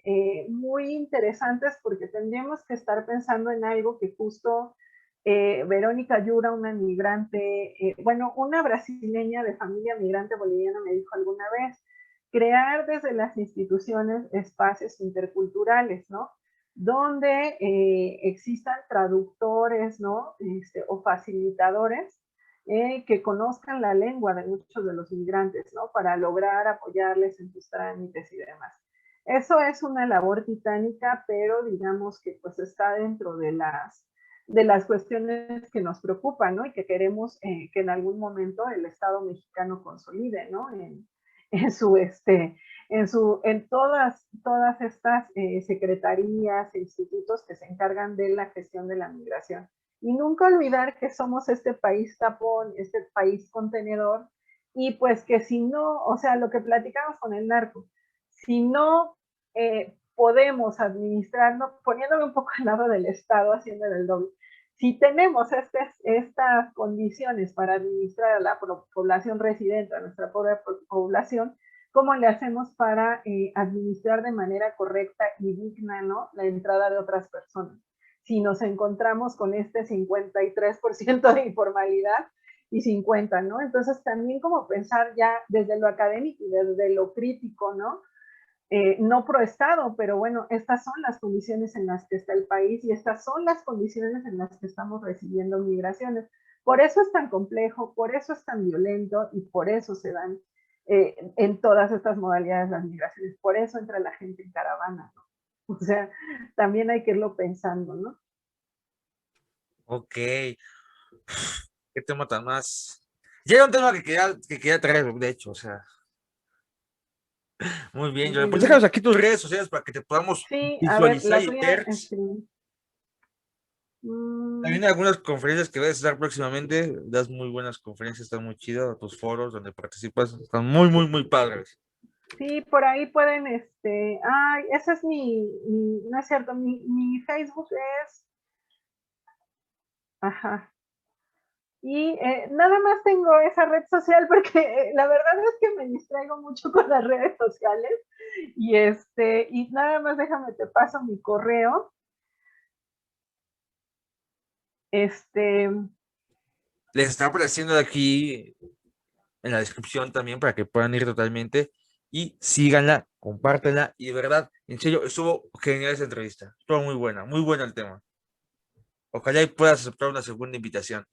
muy interesantes porque tendríamos que estar pensando en algo que justo Verónica Yura, una migrante, bueno, una brasileña de familia migrante boliviana me dijo alguna vez, crear desde las instituciones espacios interculturales, ¿no? Donde existan traductores, ¿no? O facilitadores que conozcan la lengua de muchos de los migrantes, ¿no? Para lograr apoyarles en sus trámites y demás. Eso es una labor titánica, pero digamos que pues está dentro de las cuestiones que nos preocupan, ¿no? Y que queremos que en algún momento el Estado mexicano consolide, ¿no? En todas estas secretarías e institutos que se encargan de la gestión de la migración. Y nunca olvidar que somos este país tapón, este país contenedor, y pues que si no, o sea, lo que platicamos con el narco, si no podemos administrarnos, poniéndome un poco al lado del Estado, haciendo el doble, si tenemos estas condiciones para administrar a la población residente, a nuestra población, ¿cómo le hacemos para administrar de manera correcta y digna, ¿no?, la entrada de otras personas? Si nos encontramos con este 53% de informalidad y 50%, ¿no? Entonces también como pensar ya desde lo académico y desde lo crítico, ¿no? No pro Estado, pero bueno, estas son las condiciones en las que está el país y estas son las condiciones en las que estamos recibiendo migraciones. Por eso es tan complejo, por eso es tan violento y por eso se dan en todas estas modalidades las migraciones. Por eso entra la gente en caravana, ¿no? O sea, también hay que irlo pensando, ¿no? Ok. ¿Qué tema tan más? Ya era un tema que quería traer, de hecho, o sea. Muy bien, Muy Joel. Pues bien. déjanos aquí tus redes sociales para que te podamos Sí, a ver, visualizar la y tuya, ver. También hay algunas conferencias que vas a dar próximamente. Das muy buenas conferencias, están muy chidas. Tus foros donde participas están muy, muy, muy padres. sí, por ahí pueden, ay, ese es no es cierto, mi Facebook es, ajá. Y nada más tengo esa red social porque la verdad es que me distraigo mucho con las redes sociales y nada más déjame te paso mi correo. Les está apareciendo aquí en la descripción también para que puedan ir totalmente y síganla, compártanla y de verdad, en serio, estuvo genial esa entrevista. Estuvo muy buena el tema. Ojalá y puedas aceptar una segunda invitación.